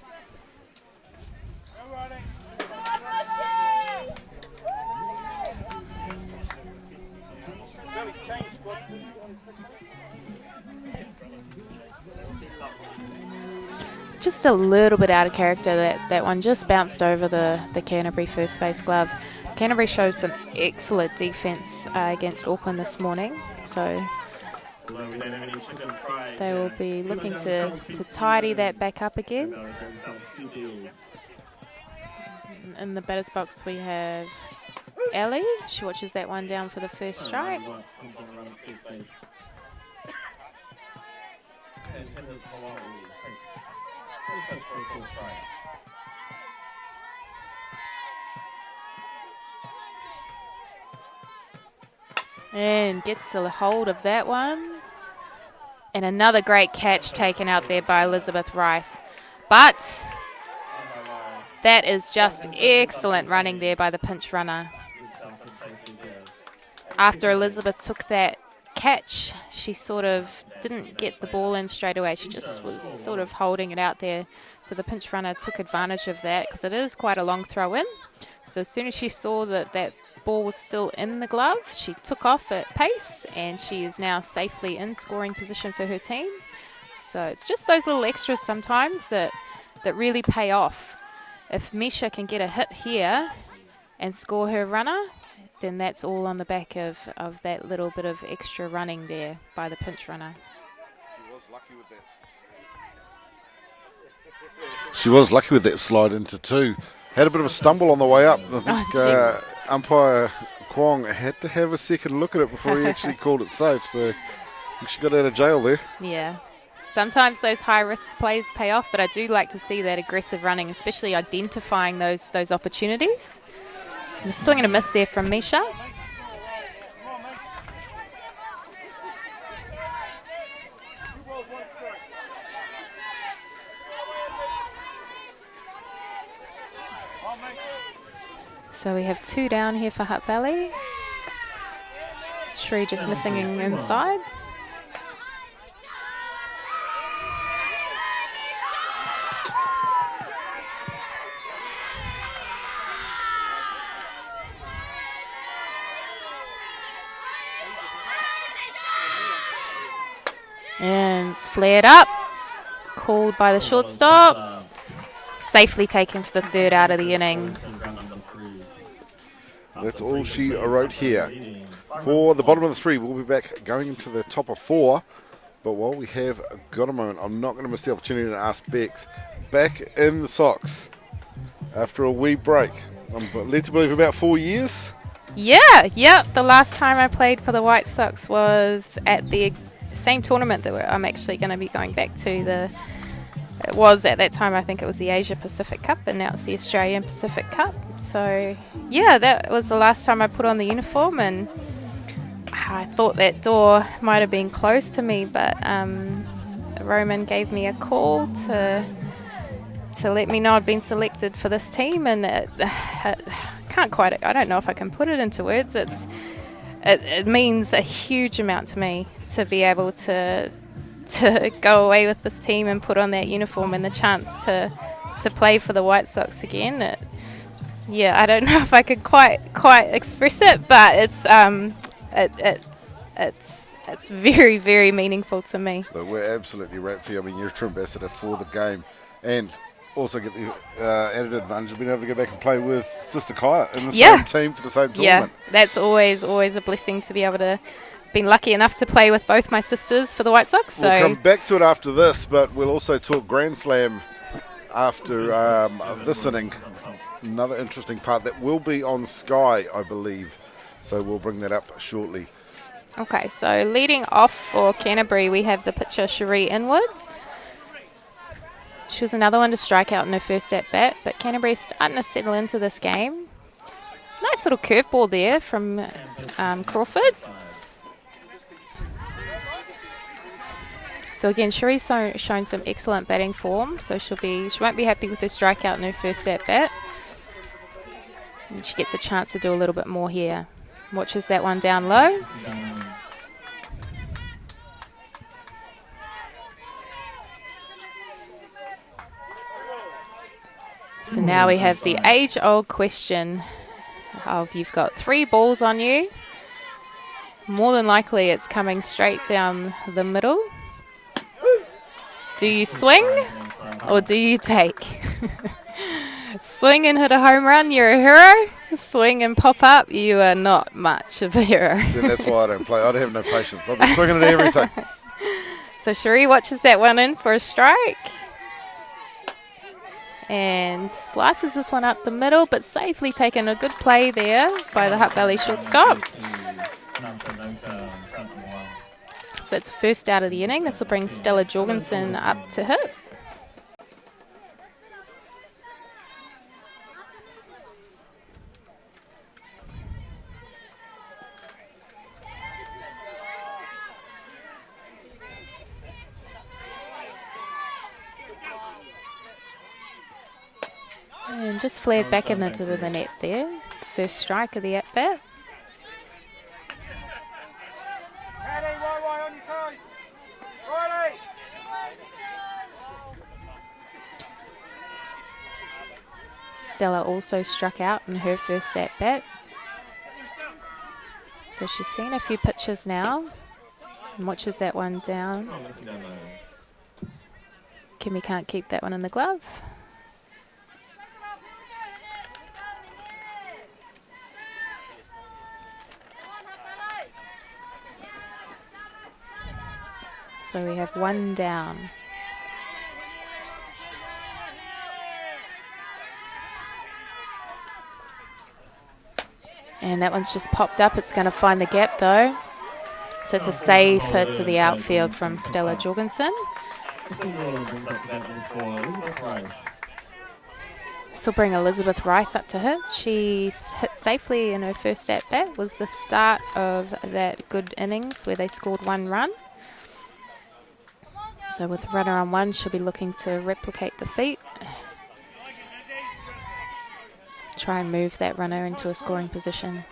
Just a little bit out of character. That one just bounced over the Canterbury first base glove. Canterbury shows some excellent defence against Auckland this morning, so they will be looking to tidy that back up again. In the batter's box we have Ellie. She watches that one down for the first strike. And gets the hold of that one. And another great catch taken out there by Elizabeth Rice. But that is just excellent running there by the pinch runner. After Elizabeth took that catch, she sort of didn't get the ball in straight away. She just was sort of holding it out there. So the pinch runner took advantage of that because it is quite a long throw in. So as soon as she saw that ball was still in the glove, she took off at pace, and she is now safely in scoring position for her team. So it's just those little extras sometimes that really pay off. If Misha can get a hit here and score her runner, then that's all on the back of that little bit of extra running there by the pinch runner. She was lucky with that slide into two. Had a bit of a stumble on the way up. I think umpire Kwong had to have a second look at it before he actually called it safe. So I think she got out of jail there. Yeah. Sometimes those high-risk plays pay off, but I do like to see that aggressive running, especially identifying those opportunities. A swing and a miss there from Misha. So we have two down here for Hutt Valley. Shree just missing inside. And it's flared up. Called by the shortstop. Safely taken for the third out of the inning. That's all she wrote here. For the bottom of the 3, we'll be back going into the top of 4. But while we have got a moment, I'm not going to miss the opportunity to ask Bex. Back in the Sox after a wee break. I'm led to believe about 4 years. Yeah. The last time I played for the White Sox was at the same tournament that I'm actually going to be going back to. It was at that time, I think it was the Asia Pacific Cup, and now it's the Australian Pacific Cup. So, yeah, that was the last time I put on the uniform, and I thought that door might have been closed to me, but Roman gave me a call to let me know I'd been selected for this team, and I don't know if I can put it into words. It means a huge amount to me to be able to go away with this team and put on that uniform and the chance to play for the White Sox again. I don't know if I could quite express it, but it's very, very meaningful to me. Look, we're absolutely wrapped for you. I mean, you're a true ambassador for the game, and also get the added advantage of being able to go back and play with Sister Kaya in the same team for the same tournament. Yeah, that's always a blessing to be able to. Been lucky enough to play with both my sisters for the White Sox. So. We'll come back to it after this, but we'll also talk Grand Slam after this inning. Another interesting part that will be on Sky, I believe. So we'll bring that up shortly. Okay, so leading off for Canterbury, we have the pitcher Cherie Inwood. She was another one to strike out in her first at-bat, but Canterbury's starting to settle into this game. Nice little curveball there from Crawford. So again, Cherie's shown some excellent batting form, so she won't be happy with her strikeout in her first at-bat. And she gets a chance to do a little bit more here. Watches that one down low. So now we have the age-old question of you've got 3 balls on you. More than likely it's coming straight down the middle. Do you swing or do you take? Swing and hit a home run, you're a hero. Swing and pop up, you are not much of a hero. See, that's why I don't play. I have no patience. I'll be swinging at everything. So Cherie watches that one in for a strike. And slices this one up the middle, but safely taken. A good play there by the Hutt Valley shortstop. So it's the first out of the inning. This will bring Stella Jorgensen up to hit. And just flared back into the net there. First strike of the at-bat. Stella also struck out in her first at-bat. So she's seen a few pitches now and watches that one down. Kimmy can't keep that one in the glove. So we have one down. And that one's just popped up. It's going to find the gap though. So it's a safe hit to the outfield from Stella Jorgensen. This will bring Elizabeth Rice up to hit. She's hit safely in her first at-bat. Was the start of that good innings where they scored 1 run. So with a runner on 1, she'll be looking to replicate the feat. Try and move that runner into a scoring position.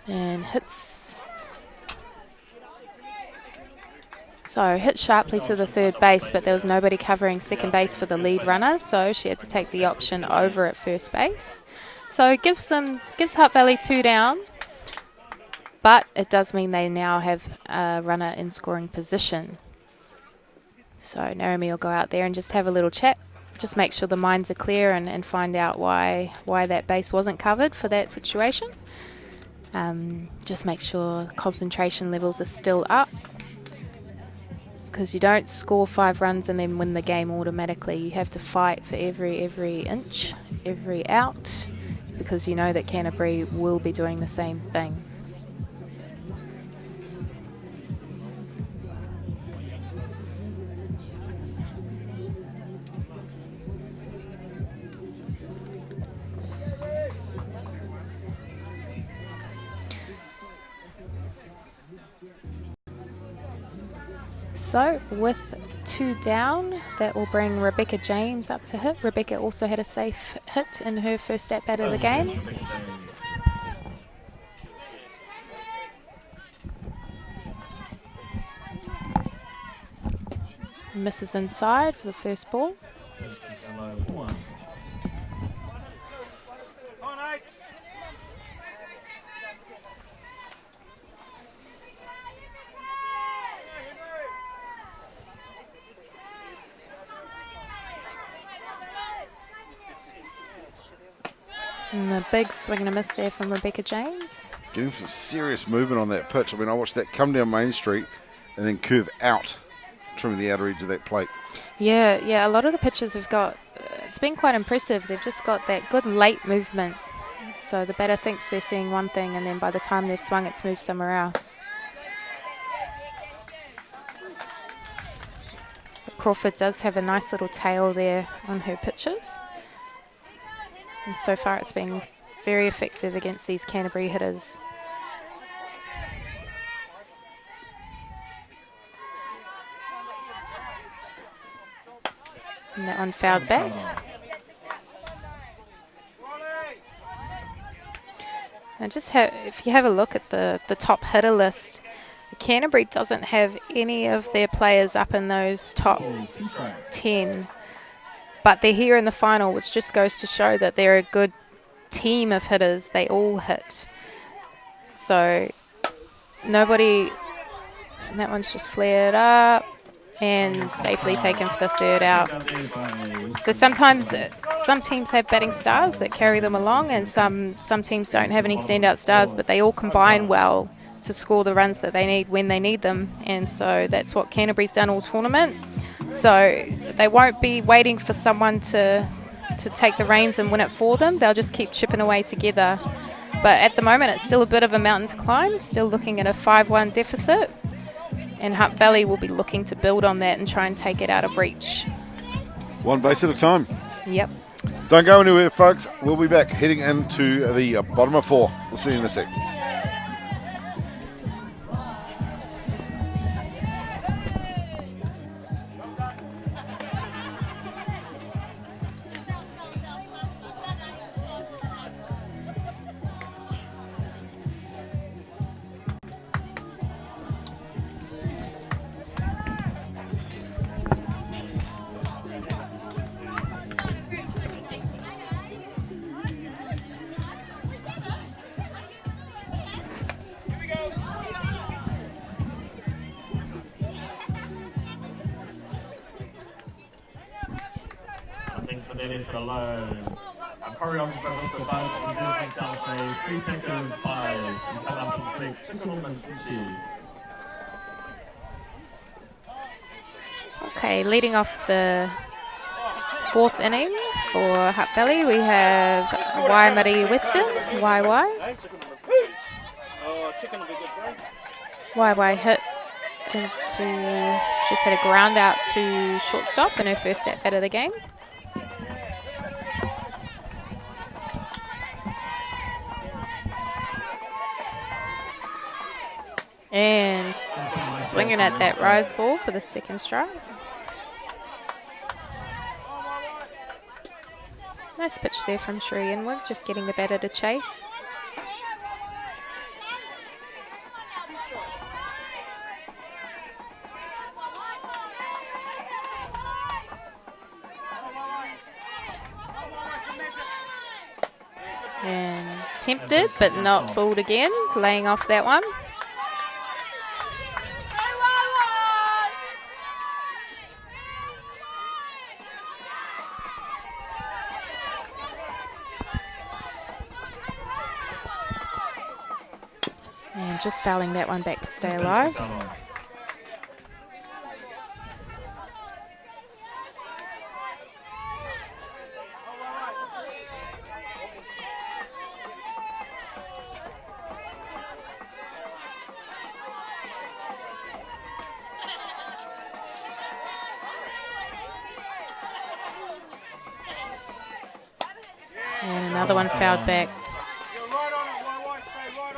And hits. So hit sharply to the third base, but there was nobody covering second base for the lead runner, so she had to take the option over at first base. So it gives Hutt Valley 2 down. But it does mean they now have a runner in scoring position. So Narumi will go out there and just have a little chat. Just make sure the minds are clear and find out why that base wasn't covered for that situation. Just make sure concentration levels are still up, because you don't score 5 runs and then win the game automatically. You have to fight for every inch, every out, because you know that Canterbury will be doing the same thing. So with 2 down, that will bring Rebecca James up to hit. Rebecca also had a safe hit in her first at bat of the game. Misses inside for the first ball. And the big swing and a miss there from Rebecca James. Getting some serious movement on that pitch. I mean, I watched that come down Main Street and then curve out, trimming the outer edge of that plate. Yeah, a lot of the pitches have got, it's been quite impressive. They've just got that good late movement. So the batter thinks they're seeing one thing, and then by the time they've swung, it's moved somewhere else. But Crawford does have a nice little tail there on her pitches. And so far it's been very effective against these Canterbury hitters. And that one fouled back. And just if you have a look at the top hitter list, Canterbury doesn't have any of their players up in those top 10. But they're here in the final, which just goes to show that they're a good team of hitters. They all hit. So nobody, and that one's just flared up and safely taken for the 3rd out. So sometimes some teams have batting stars that carry them along, and some teams don't have any standout stars, but they all combine well to score the runs that they need when they need them. And so that's what Canterbury's done all tournament. So they won't be waiting for someone to take the reins and win it for them. They'll just keep chipping away together. But at the moment, it's still a bit of a mountain to climb, still looking at a 5-1 deficit. And Hutt Valley will be looking to build on that and try and take it out of reach. One base at a time. Yep. Don't go anywhere, folks. We'll be back heading into the bottom of 4. We'll see you in a sec. Effort alone. Our choreographer Mr. Buzz deserves himself a free picture of pies and come up and select chicken or mince and cheese. Okay, leading off the 4th inning for Hutt Valley, we have Waimari Western, YY. YY hit into, just had a ground out to shortstop in her first at bat of the game. And swinging at that rise ball for the 2nd strike. Nice pitch there from Sheree Inwood, just getting the batter to chase. And Tempted, but not fooled again. Laying off that one. And just fouling that one back to stay alive. And another one fouled back.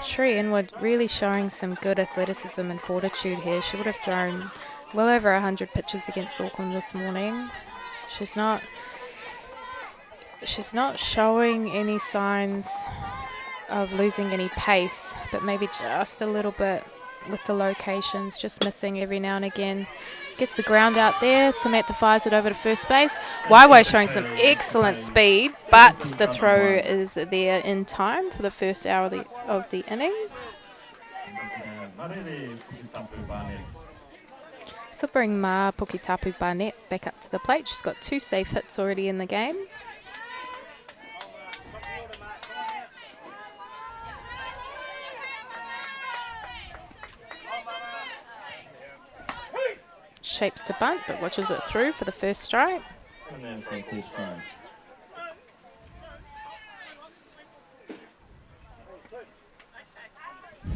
Sheree Inwood really showing some good athleticism and fortitude here. She would have thrown well over 100 pitches against Auckland this morning. She's not showing any signs of losing any pace, but maybe just a little bit with the locations, just missing every now and again. Gets the ground out there. Samantha fires it over to first base. Waiwai showing some excellent speed, but the throw is there in time for the first hour of the inning. So bring Ma Pukitapu Barnett back up to the plate. She's got 2 safe hits already in the game. Shapes to bunt, but watches it through for the first strike. And then for a cool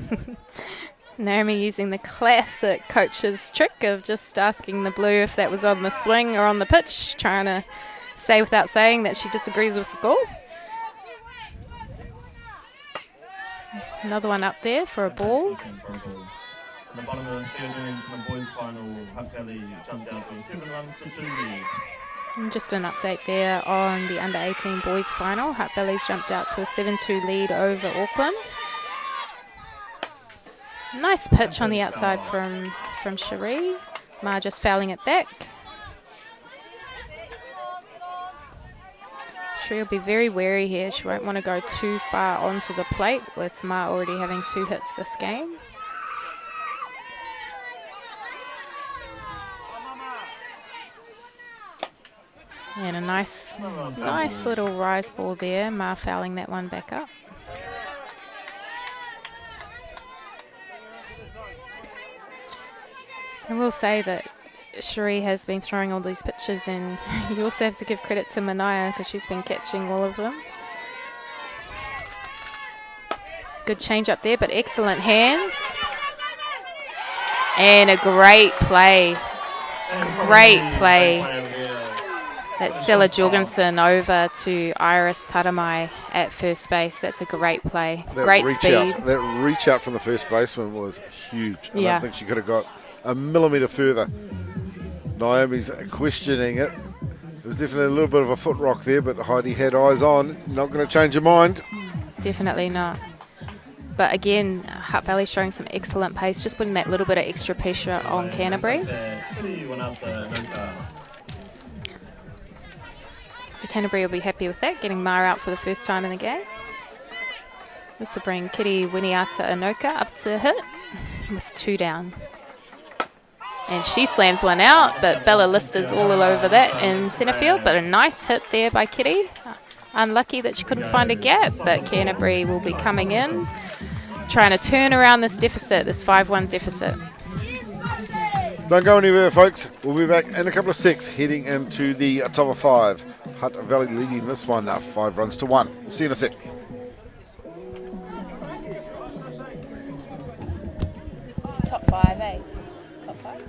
strike. Naomi using the classic coach's trick of just asking the blue if that was on the swing or on the pitch, trying to say without saying that she disagrees with the call. Another one up there for a ball. In the bottom of the third innings in the boys' final, Hutt Valley jumped out with 7 runs to 2 lead. And just an update there on the under-18 boys' final. Hutt Valley's jumped out to a 7-2 lead over Auckland. Nice pitch on the outside from Cherie. Ma just fouling it back. Cherie will be very wary here. She won't want to go too far onto the plate with Ma already having 2 hits this game. And a nice little rise ball there. Ma fouling that one back up. I will say that Cherie has been throwing all these pitches, and you also have to give credit to Manaya because she's been catching all of them. Good change up there, but excellent hands. And a great play. Great play. That's Stella Jorgensen over to Iris Taramai at first base. That's a great play. Great speed. That reach out from the first baseman was huge. I Yeah. don't think she could have got a millimetre further. Naomi's questioning it. There was definitely a little bit of a foot rock there, but Heidi had eyes on. Not going to change her mind. Definitely not. But again, Hutt Valley showing some excellent pace, just putting that little bit of extra pressure on Canterbury. So Canterbury will be happy with that, getting Ma out for the first time in the game. This will bring Kitty Winiata Anoka up to hit with 2 down. And she slams one out, but Bella Lister's all over that in centre field. But a nice hit there by Kitty. Unlucky that she couldn't find a gap, but Canterbury will be coming in, trying to turn around this deficit, this 5-1 deficit. Don't go anywhere, folks. We'll be back in a couple of secs, heading into the top of 5. Hutt Valley leading this one 5 runs to 1. We'll see you in a sec. Top 5, eh? Top 5?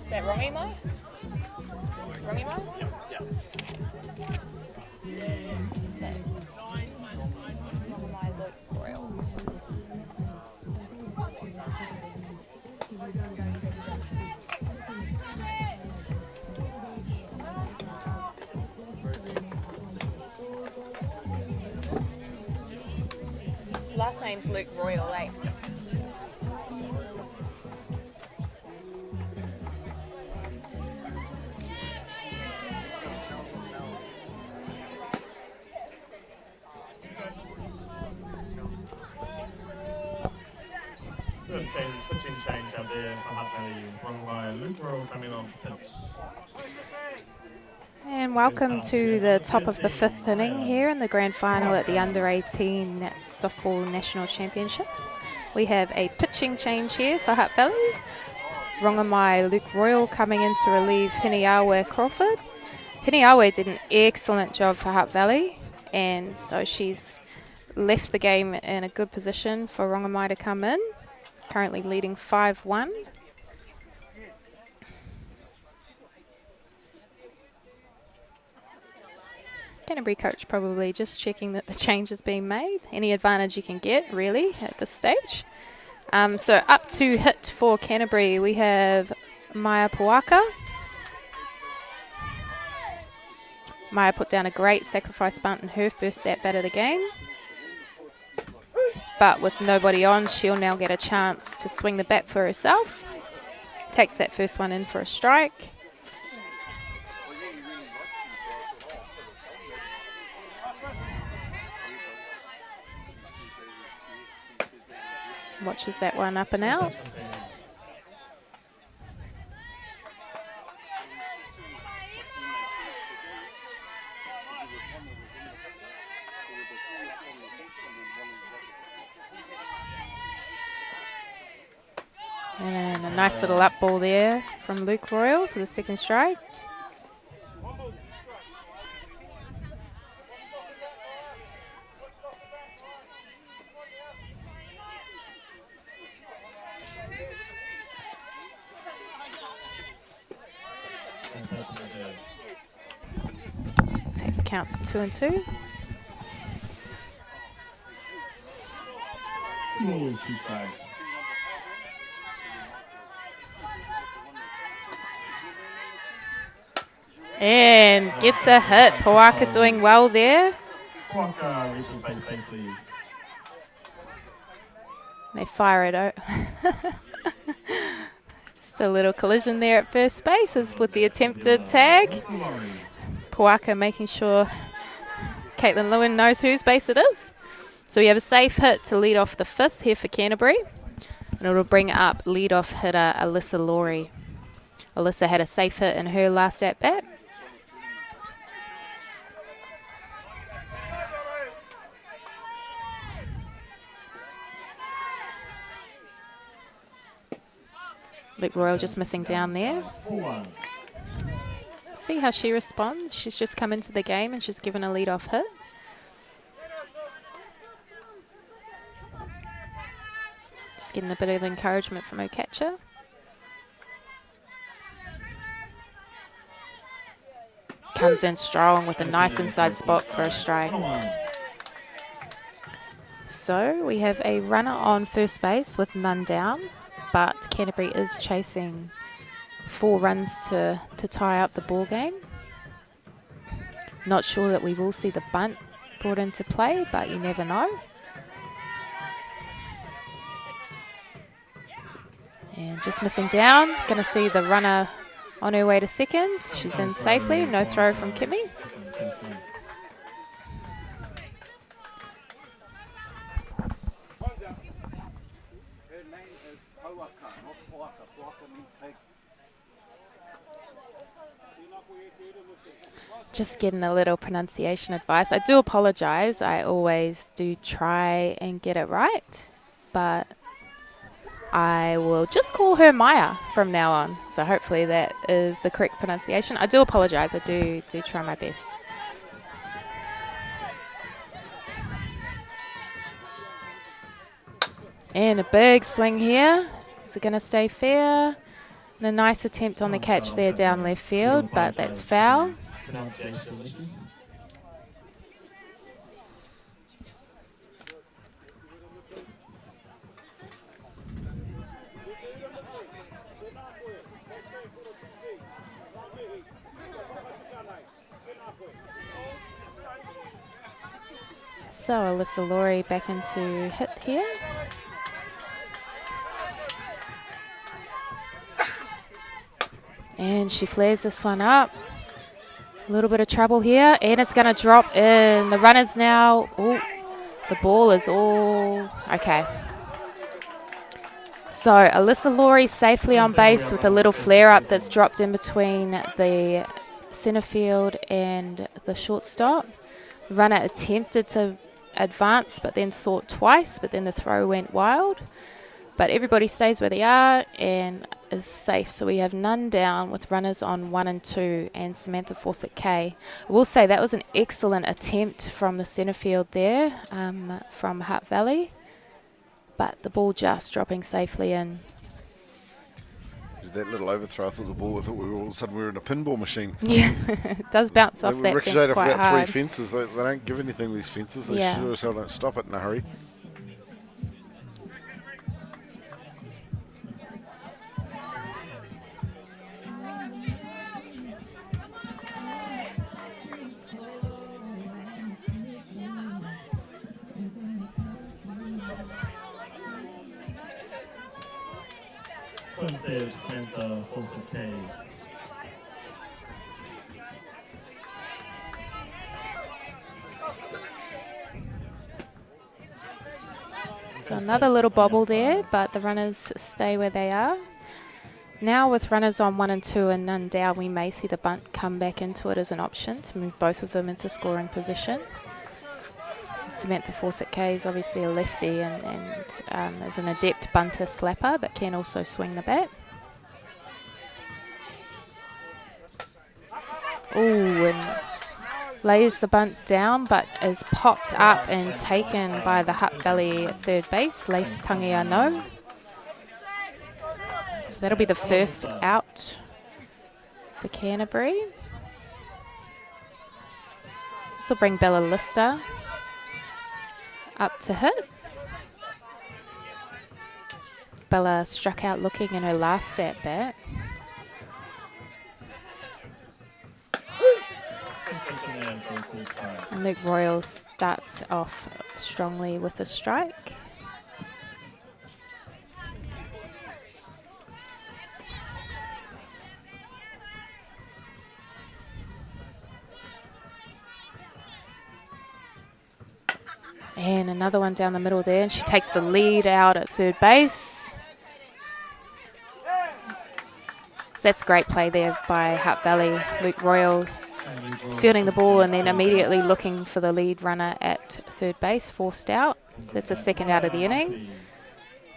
Is that wrong, Emo? Wrong, Emo? Yeah. Is that my look royal? Last name's Luke Royal, eh? pitching change out there for Hutt Valley. Run by Luke Royal coming on pitch. And welcome to the top of the 5th inning here in the grand final at the Under-18 Softball National Championships. We have a pitching change here for Hutt Valley. Rongamai Luke Royal coming in to relieve Hiniawe Crawford. Hiniawe did an excellent job for Hutt Valley, and so she's left the game in a good position for Rongamai to come in, currently leading 5-1. Canterbury coach probably just checking that the change is being made. Any advantage you can get, really, at this stage. So up to hit for Canterbury, we have Maya Puaka. Maya put down a great sacrifice bunt in her first at-bat of the game. But with nobody on, she'll now get a chance to swing the bat for herself. Takes that first one in for a strike. Watches that one up and out. And a nice little up ball there from Luke Royal for the second strike. Take the count to 2-2. And gets a hit. Puaka doing well there. Puaka reaching base safely. They fire it out. Just a little collision there at first base as with the attempted tag. Puaka making sure Caitlin Lewin knows whose base it is. So we have a safe hit to lead off the 5th here for Canterbury. And it'll bring up lead-off hitter Alyssa Laurie. Alyssa had a safe hit in her last at-bat. Luke Royal just missing down there. See how she responds. She's just come into the game and she's given a lead-off hit. Just getting a bit of encouragement from her catcher. Comes in strong with a nice inside spot for a strike. So we have a runner on first base with none down, but Canterbury is chasing 4 runs to tie up the ball game. Not sure that we will see the bunt brought into play, but you never know. And just missing down. Going to see the runner on her way to second. She's in safely. No throw from Kimmy. Just getting a little pronunciation advice. I do apologise. I always do try and get it right, but I will just call her Maya from now on. So hopefully that is the correct pronunciation. I do apologise. I do try my best. And a big swing here. Is it going to stay fair? And a nice attempt on the catch there down left field, but that's foul. Pronunciation issues. So Alyssa Laurie back into hit here. And she flares this one up. A little bit of trouble here, and it's going to drop in. The runner's now, the ball is all, okay. So Alyssa Laurie safely on base with a little flare-up that's dropped in between the centre field and the shortstop. The runner attempted to advance but then thought twice, but then the throw went wild. But everybody stays where they are and is safe. So we have none down with runners on 1 and 2 and Samantha Fawcett-Kay. I will say that was an excellent attempt from the centre field there from Hutt Valley. But the ball just dropping safely in. That little overthrow, I thought we were all of a sudden we were in a pinball machine. Yeah, it does bounce off that fence ricochet off quite about hard. 3 fences. They don't give anything, these fences. They sure as hell don't stop it in a hurry. Swing save, Samantha Fawcett-Kay. So another little bobble there, but the runners stay where they are. Now with runners on 1 and 2 and none down, we may see the bunt come back into it as an option to move both of them into scoring position. Samantha Fawcett-Kay is obviously a lefty and is an adept bunter slapper, but can also swing the bat. Ooh, and lays the bunt down, but is popped up and taken by the Hutt Valley third base, Lace Tangiano. So that'll be the first out for Canterbury. This will bring Bella Lister up to hit. Bella struck out looking in her last at bat. And Luke Royal starts off strongly with a strike. And another one down the middle there, and she takes the lead out at third base. So that's great play there by Hutt Valley. Luke Royal fielding the ball and then immediately looking for the lead runner at third base, forced out. That's a second out of the inning.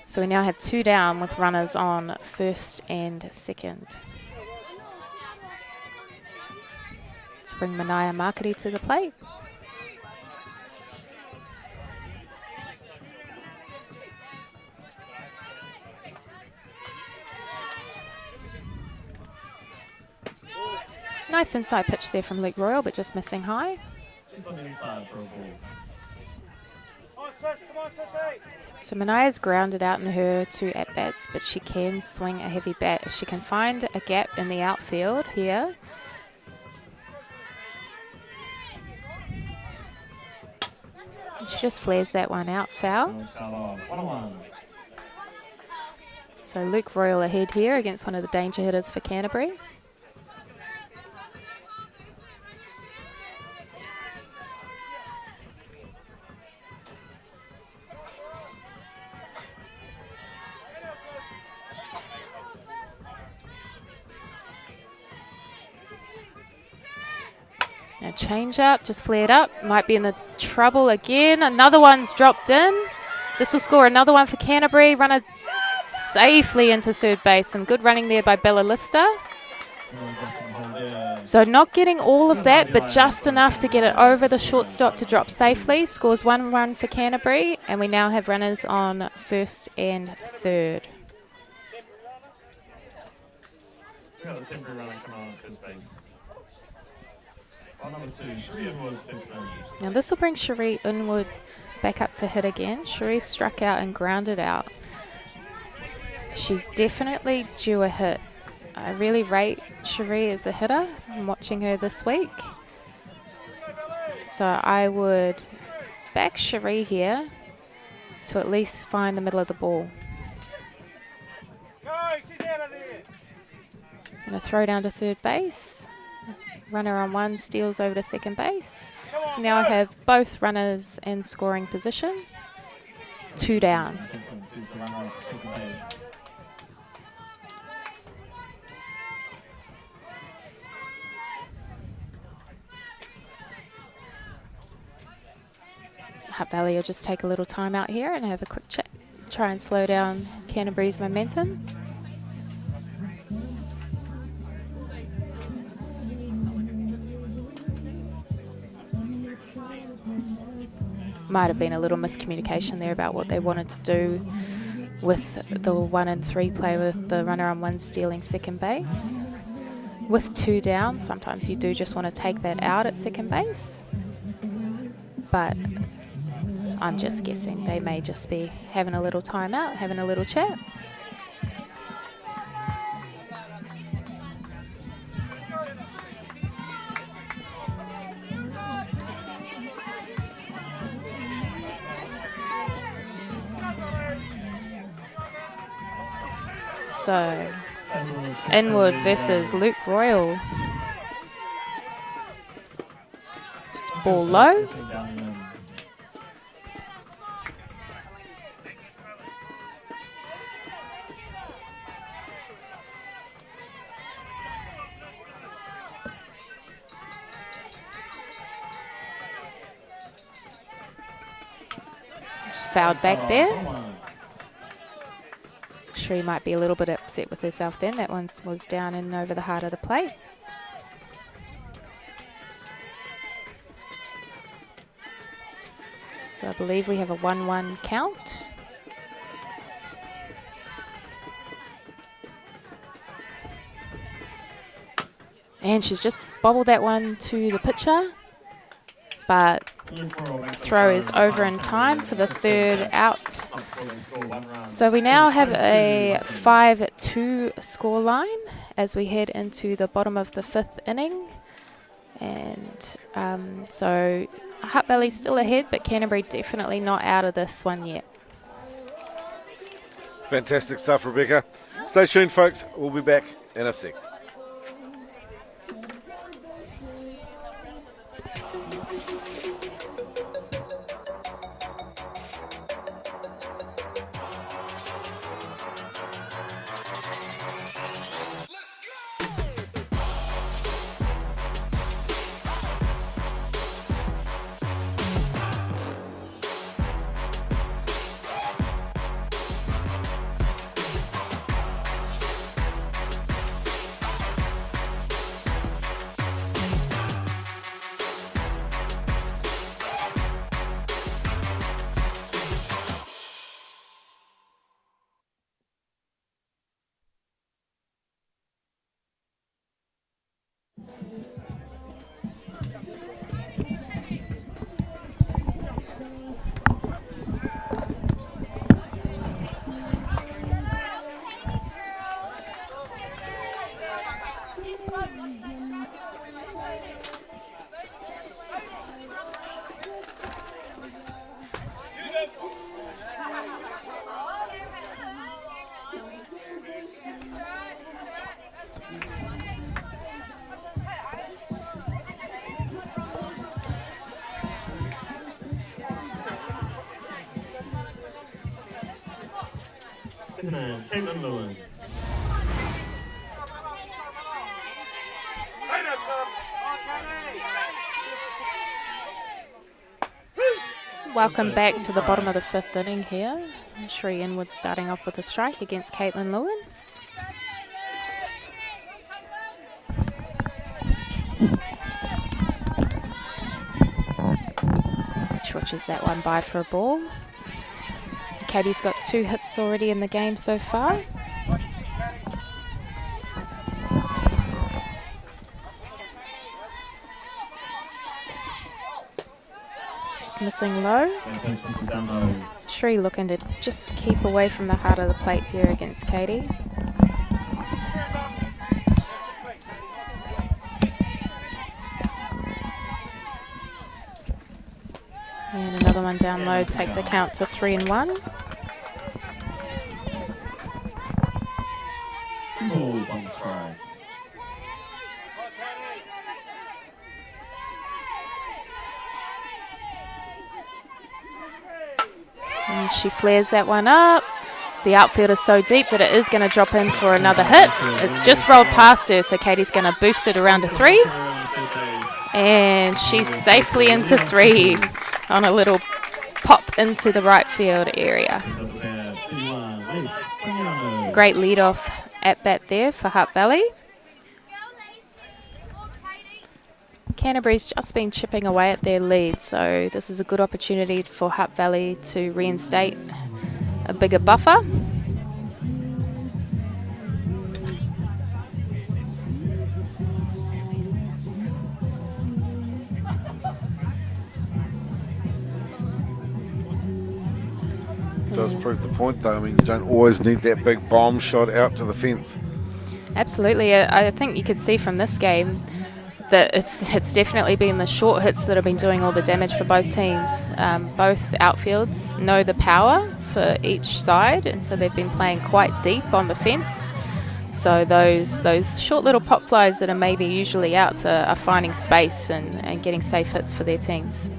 So we now have 2 down with runners on first and second. Let's bring Manaya Marketing to the plate. Nice inside pitch there from Luke Royal, but just missing high. Just on the inside for a ball. So Manaya's grounded out in her 2 at-bats, but she can swing a heavy bat. If she can find a gap in the outfield here. She just flares that one out, foul. So Luke Royal ahead here against one of the danger hitters for Canterbury. Now change up, just flared up, might be in the trouble again. Another one's dropped in. This will score another one for Canterbury. Runner safely into third base. Some good running there by Bella Lister. So not getting all of that, but just enough to get it over the shortstop to drop safely. Scores 1 run for Canterbury, and we now have runners on first and third. We've got a temporary runner coming on first base. On number 2, Cherie Unwood steps in. Now this will bring Cherie Unwood back up to hit again. Cherie struck out and grounded out. She's definitely due a hit. I really rate Cherie as a hitter. I'm watching her this week. So I would back Cherie here to at least find the middle of the ball. And a throw down to third base. Runner on 1 steals over to second base. So we now have both runners in scoring position. 2 down. Hutt Valley will just take a little time out here and have a quick chat. Try and slow down Canterbury's momentum. Might have been a little miscommunication there about what they wanted to do with the 1 and 3 play with the runner on 1 stealing second base. With 2 down, sometimes you do just want to take that out at second base. But I'm just guessing. They may just be having a little time out, having a little chat. So, Inwood versus Luke Royal. Ball low. Just fouled back there. She might be a little bit upset with herself then. That one was down and over the heart of the plate. So I believe we have a 1-1 count. And she's just bobbled that one to the pitcher. But throw is over in time for the 3rd out. So we now have a 5-2 scoreline as we head into the bottom of the 5th inning. And so Hutt Valley still ahead, but Canterbury definitely not out of this one yet. Fantastic stuff, Rebecca. Stay tuned, folks. We'll be back in a sec. Caitlin Lewin. Welcome back to the bottom of the 5th inning here. Shree Inwood starting off with a strike against Caitlin Lewin. Switches that one by for a ball. Katie's got 2 hits already in the game so far. Just missing low. Shree looking to just keep away from the heart of the plate here against Katie. And another one down low, take the count to 3-1. And she flares that one up. The outfield is so deep that it is going to drop in for another hit. It's just rolled past her, so Katie's going to boost it around to 3. And she's safely into 3 on a little pop into the right field area. Great lead-off at bat there for Hutt Valley. Canterbury's just been chipping away at their lead, so this is a good opportunity for Hutt Valley to reinstate a bigger buffer. Does prove the point, though. I mean, you don't always need that big bomb shot out to the fence. Absolutely. I think you could see from this game that it's definitely been the short hits that have been doing all the damage for both teams. Both outfields know the power for each side, and so they've been playing quite deep on the fence. So those short little pop flies that are maybe usually outs are finding space and getting safe hits for their teams.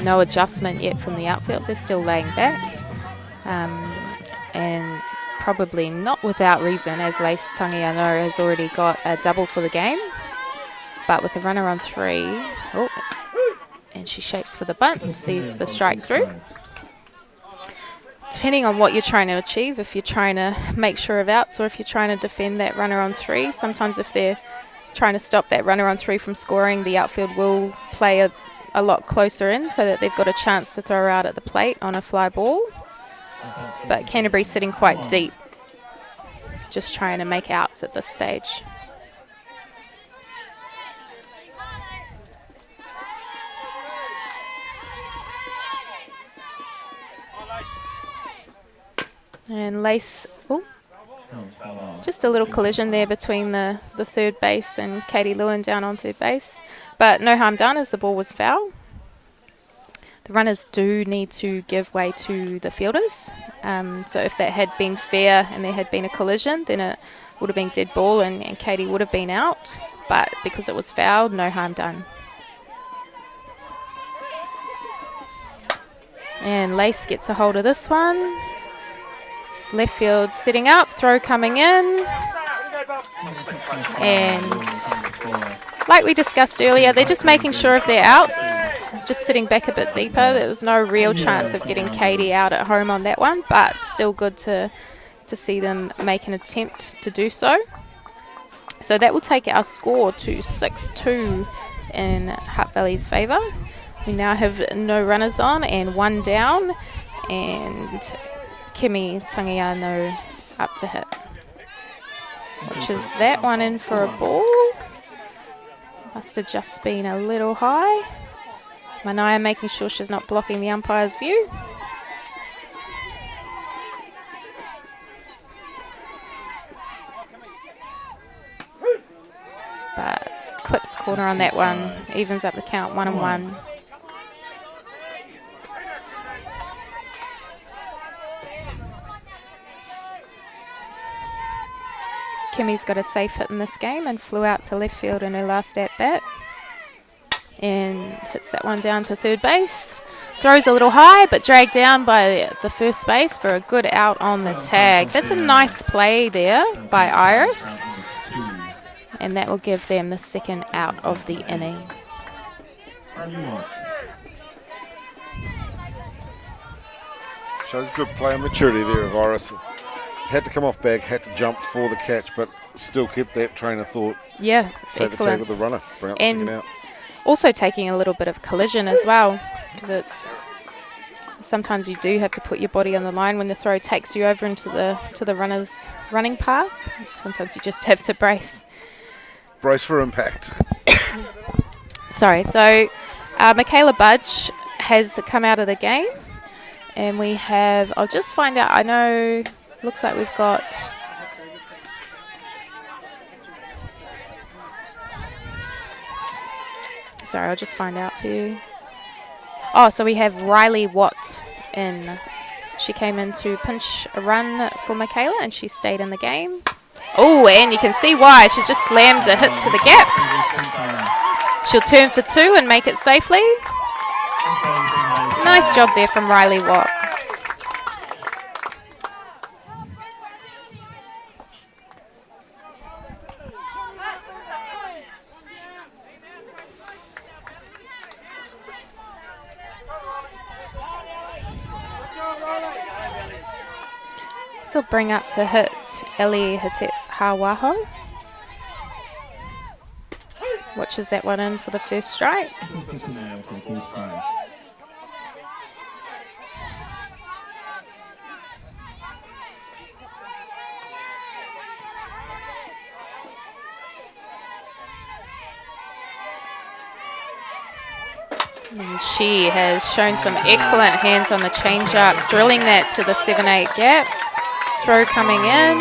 No adjustment yet from the outfield. They're still laying back. And probably not without reason, as Lace Tangiano has already got a double for the game. But with the runner on 3, and she shapes for the bunt and sees the strike through. Depending on what you're trying to achieve, if you're trying to make sure of outs or if you're trying to defend that runner on 3, sometimes if they're trying to stop that runner on 3 from scoring, the outfield will play a lot closer in so that they've got a chance to throw out at the plate on a fly ball. But Canterbury's sitting quite deep, just trying to make outs at this stage. And Lace, just a little collision there between the third base and Katie Lewin down on third base. But no harm done as the ball was foul. The runners do need to give way to the fielders. So if that had been fair and there had been a collision, then it would have been dead ball and Katie would have been out. But because it was fouled, no harm done. And Lace gets a hold of this one. Left field setting up, throw coming in. And like we discussed earlier, they're just making sure if they're outs, just sitting back a bit deeper. There was no real chance of getting Katie out at home on that one, but still good to see them make an attempt to do so. So that will take our score to 6-2 in Hutt Valley's favour. We now have no runners on and 1 down, and Kimi Tangiano up to hit. Watches that one in for a ball. Must have just been a little high. Manaya making sure she's not blocking the umpire's view. But clips the corner on that one. Evens up the count, 1-1. Kimmy's got a safe hit in this game and flew out to left field in her last at-bat. And hits that one down to third base. Throws a little high, but dragged down by the first base for a good out on the tag. That's a nice play there by Iris. And that will give them the second out of the inning. Shows good play and maturity there of Iris. Had to come off back, had to jump for the catch, but still kept that train of thought. Yeah, it's take excellent. The tag with the runner, bring up the second out. Also taking a little bit of collision as well, because sometimes you do have to put your body on the line when the throw takes you over into the runner's running path. Sometimes you just have to brace. Brace for impact. Sorry, so Michaela Budge has come out of the game, and we have, I'll just find out, I know, looks like we've got, sorry, I'll just find out for you. Oh, so we have Riley Watt in. She came in to pinch a run for Michaela, and she stayed in the game. Oh, and you can see why. She just slammed a hit to the gap. She'll turn for 2 and make it safely. Nice job there from Riley Watt. This will bring up to hit Ellie Hawaho. Watches that one in for the first strike. And she has shown some excellent hands on the change-up, drilling that to the 7-8 gap. Throw coming in.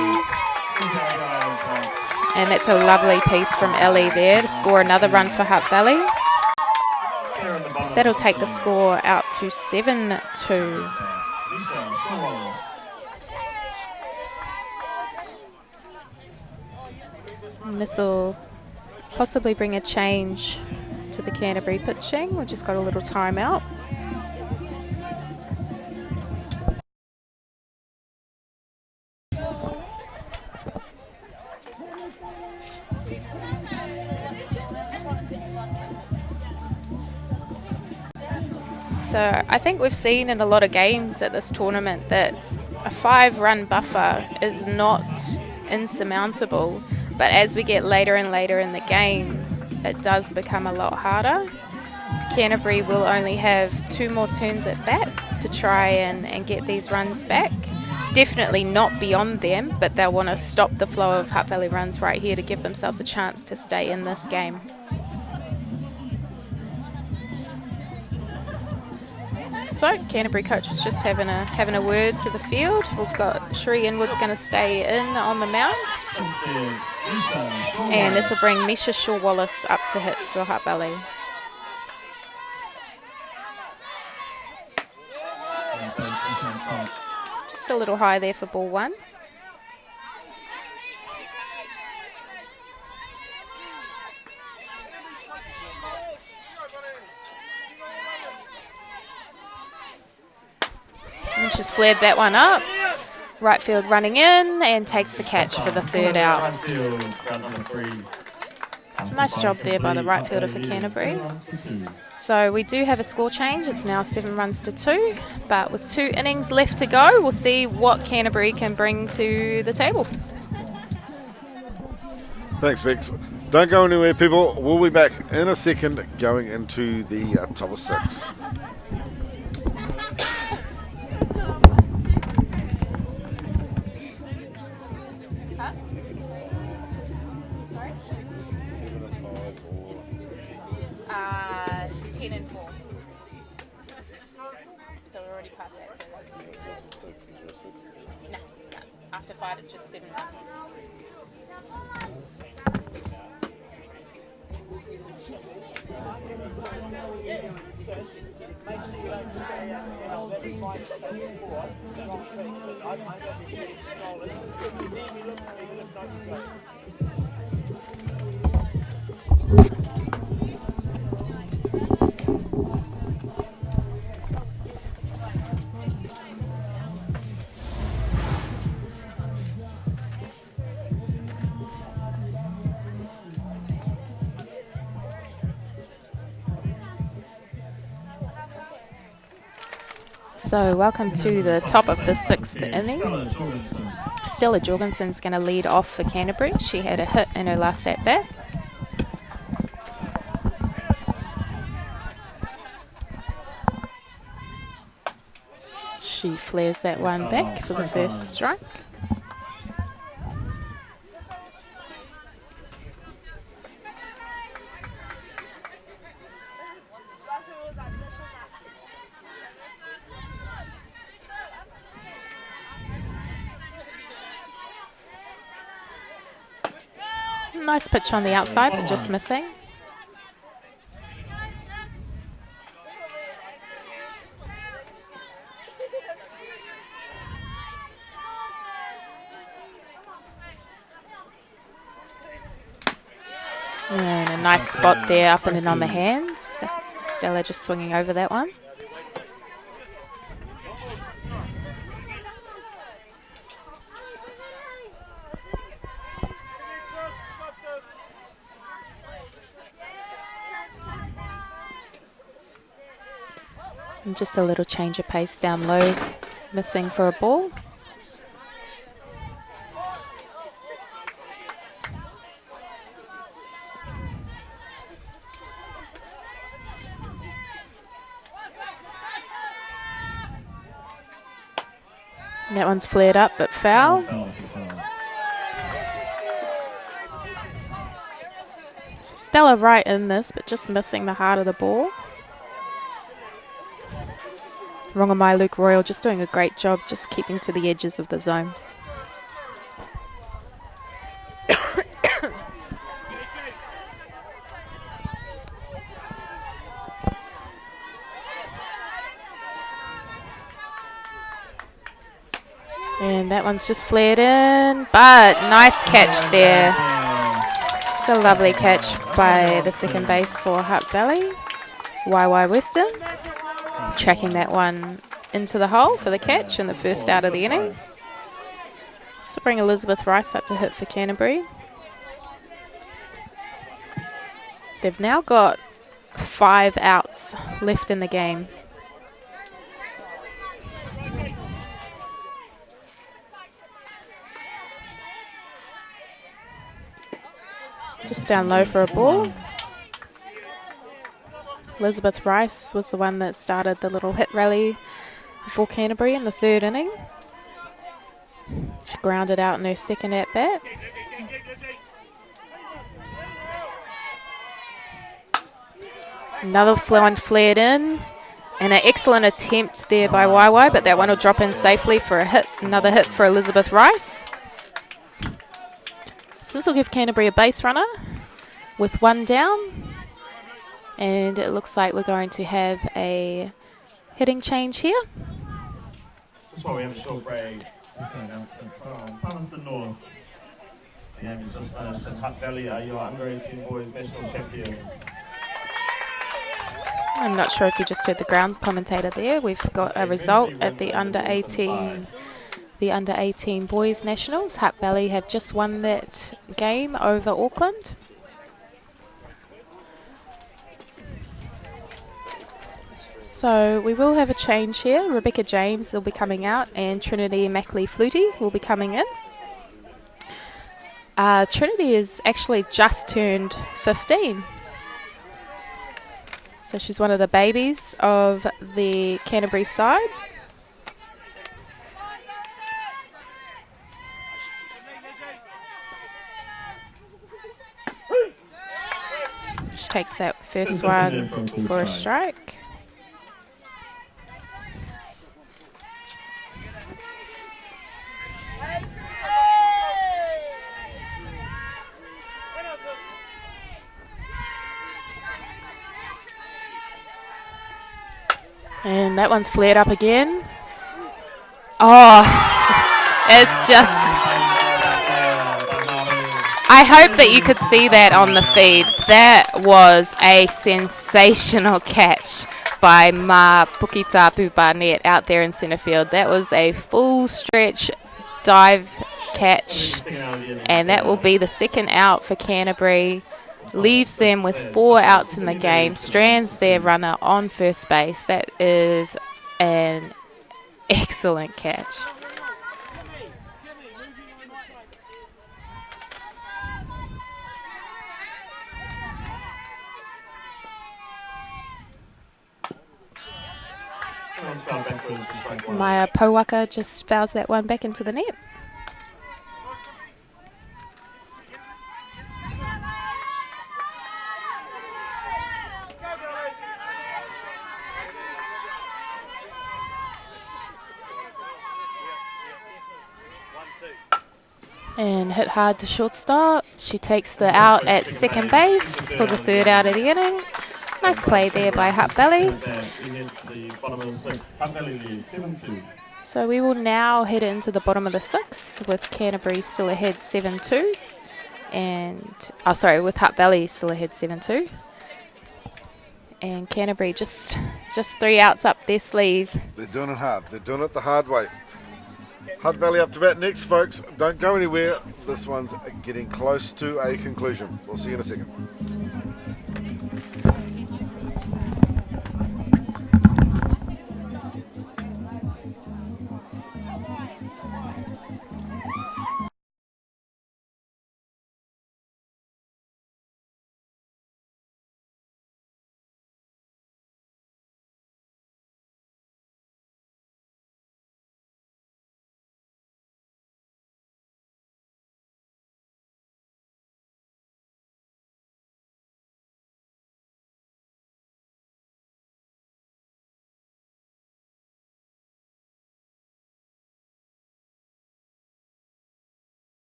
And that's a lovely piece from Ellie there to score another run for Hutt Valley. That'll take the score out to 7-2. And this will possibly bring a change to the Canterbury pitching. We've just got a little timeout. So I think we've seen in a lot of games at this tournament that a 5-run buffer is not insurmountable, but as we get later and later in the game, it does become a lot harder. Canterbury will only have 2 more turns at bat to try and get these runs back. It's definitely not beyond them, but they'll want to stop the flow of Hutt Valley runs right here to give themselves a chance to stay in this game. So Canterbury coach was just having a word to the field. We've got Cherie Inwood's going to stay in on the mound. And this will bring Misha Shaw-Wallace up to hit for Hutt Valley. Just a little high there for ball 1. And she's flared that one up. Right field running in and takes the catch for the 3rd out. It's a nice job there by the right fielder for Canterbury. So we do have a score change. It's now 7 runs to 2. But with 2 innings left to go, we'll see what Canterbury can bring to the table. Thanks, Bex. Don't go anywhere, people. We'll be back in a second going into the top of 6. Sorry? 7 and 5 or 10 and 4. So we're already past that. So that's... No. After 5, it's just 7 runs. So welcome to the top of the 6th inning. Stella Jorgensen's going to lead off for Canterbury. She had a hit in her last at-bat. She flares that one back for the first strike. Nice pitch on the outside, but just missing. And a nice spot there, up and in on the hands. Stella just swinging over that one. And just a little change of pace down low, missing for a ball. That one's flared up, but foul. So Stella right in this, but just missing the heart of the ball. Rongamai Luke Royal just doing a great job, just keeping to the edges of the zone. And that one's just flared in, but nice catch there. It's a lovely catch by the second base for Hutt Valley. YY Western tracking that one into the hole for the catch and the first out of the inning. So bring Elizabeth Rice up to hit for Canterbury. They've now got 5 outs left in the game. Just down low for a ball. Elizabeth Rice was the one that started the little hit rally for Canterbury in the 3rd inning. She grounded out in her second at bat. Another one flared in. And an excellent attempt there by YY, but that one will drop in safely for a hit. Another hit for Elizabeth Rice. So this will give Canterbury a base runner with 1 down. And it looks like we're going to have a hitting change here. Just while we have a short break, just an announcement from Palmerston North. The game is just finished and Hutt Valley are your under-18 boys national champions. I'm not sure if you just heard the ground commentator there. We've got a result at the under-18 boys nationals. Hutt Valley have just won that game over Auckland. So we will have a change here. Rebecca James will be coming out and Trinity Mackley-Flutie will be coming in. Trinity is actually just turned 15. So she's one of the babies of the Canterbury side. She takes that first one for a strike. And that one's flared up again. Oh, it's just... I hope that you could see that on the feed. That was a sensational catch by Ma Pukitapu Barnett out there in centre field. That was a full stretch dive catch. And that will be the second out for Canterbury. Leaves them with 4 outs in the game, strands their runner on first base. That is an excellent catch. Maya Powaka just fouls that one back into the net. And hit hard to shortstop. She takes the out at second base for the 3rd out of the inning. Nice play there by Hutt Valley. So we will now head into the bottom of the 6th with Canterbury still ahead 7-2. And, with Hutt Valley still ahead 7-2. And Canterbury just 3 outs up their sleeve. They're doing it hard. They're doing it the hard way. Hutt Valley up to bat next, folks. Don't go anywhere. This one's getting close to a conclusion. We'll see you in a second.